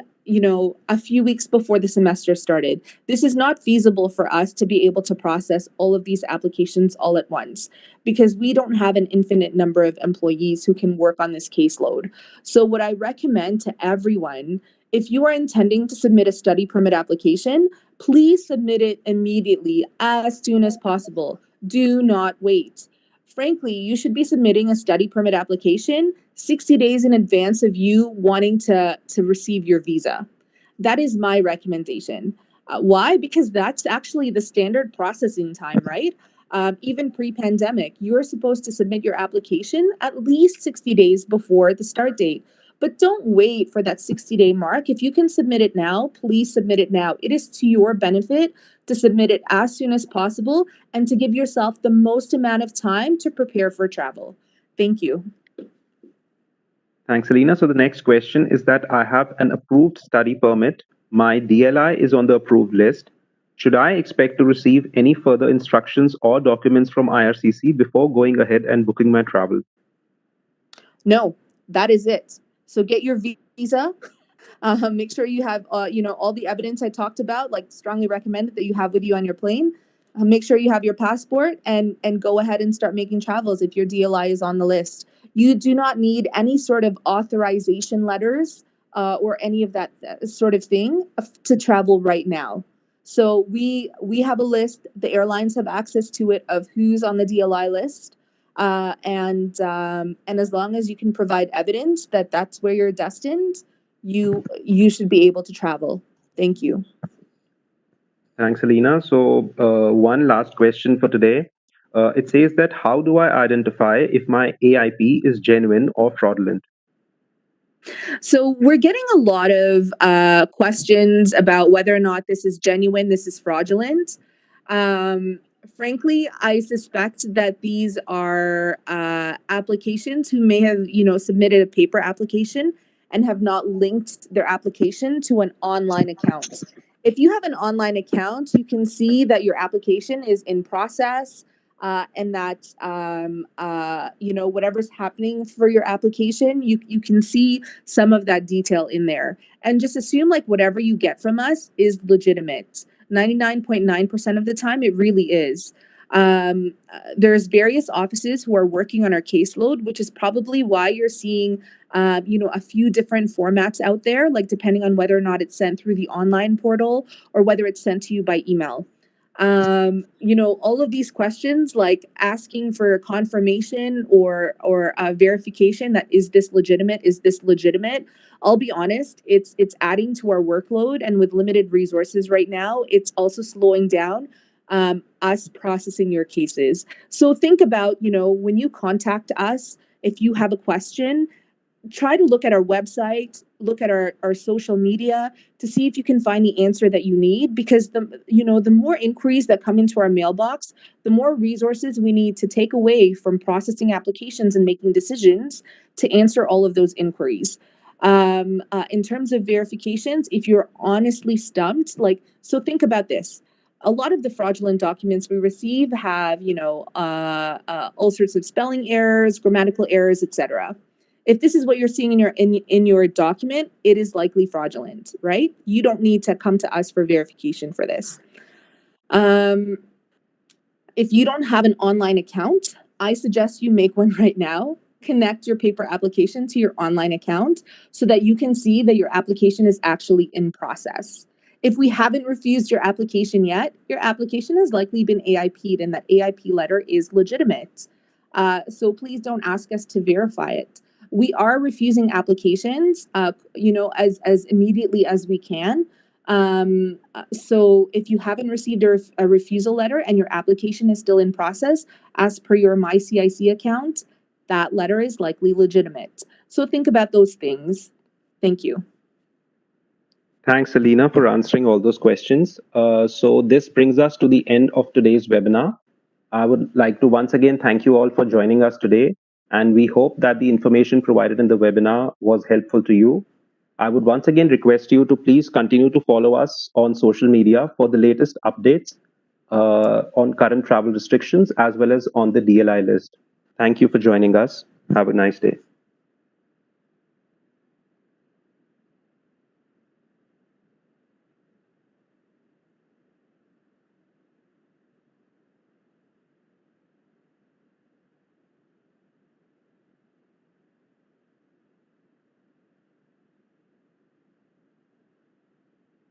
a few weeks before the semester started. This is not feasible for us to be able to process all of these applications all at once because we don't have an infinite number of employees who can work on this caseload. So what I recommend to everyone, if you are intending to submit a study permit application, please submit it immediately as soon as possible. Do not wait. Frankly, you should be submitting a study permit application 60 days in advance of you wanting to receive your visa. That is my recommendation. Why? Because that's actually the standard processing time, right? Even pre-pandemic, you're supposed to submit your application at least 60 days before the start date. But don't wait for that 60-day mark. If you can submit it now, please submit it now. It is to your benefit to submit it as soon as possible and to give yourself the most amount of time to prepare for travel. Thank you. Thanks, Alina. So the next question is that I have an approved study permit. My DLI is on the approved list. Should I expect to receive any further instructions or documents from IRCC before going ahead and booking my travel? No, that is it. So get your visa. Make sure you have, all the evidence I talked about, like strongly recommended that you have with you on your plane. Make sure you have your passport and go ahead and start making travels if your DLI is on the list. You do not need any sort of authorization letters or any of that sort of thing to travel right now. So we have a list. The airlines have access to it of who's on the DLI list. And as long as you can provide evidence that that's where you're destined, you should be able to travel. Thank you. Thanks, Alina. So one last question for today. It says that how do I identify if my AIP is genuine or fraudulent? So we're getting a lot of questions about whether or not this is genuine, this is fraudulent. Frankly, I suspect that these are applications who may have, submitted a paper application and have not linked their application to an online account. If you have an online account, you can see that your application is in process and that, whatever's happening for your application, you can see some of that detail in there. And just assume like whatever you get from us is legitimate. 99.9% of the time, it really is. There's various offices who are working on our caseload, which is probably why you're seeing, a few different formats out there, like depending on whether or not it's sent through the online portal or whether it's sent to you by email. All of these questions like asking for confirmation or verification that is this legitimate. I'll be honest, it's adding to our workload, and with limited resources right now, it's also slowing down us processing your cases. So think about, when you contact us, if you have a question, try to look at our website, look at our social media to see if you can find the answer that you need, because the more inquiries that come into our mailbox, the more resources we need to take away from processing applications and making decisions to answer all of those inquiries. In terms of verifications, if you're honestly stumped, so think about this. A lot of the fraudulent documents we receive have, all sorts of spelling errors, grammatical errors, etc. If this is what you're seeing in your document, it is likely fraudulent, right? You don't need to come to us for verification for this. If you don't have an online account, I suggest you make one right now. Connect your paper application to your online account so that you can see that your application is actually in process. If we haven't refused your application yet, your application has likely been AIP'd and that AIP letter is legitimate. So please don't ask us to verify it. We are refusing applications, as immediately as we can. So if you haven't received a refusal letter and your application is still in process, as per your MyCIC account, that letter is likely legitimate. So think about those things. Thank you. Thanks, Alina, for answering all those questions. So this brings us to the end of today's webinar. I would like to once again thank you all for joining us today, and we hope that the information provided in the webinar was helpful to you. I would once again request you to please continue to follow us on social media for the latest updates on current travel restrictions as well as on the DLI list. Thank you for joining us. Have a nice day.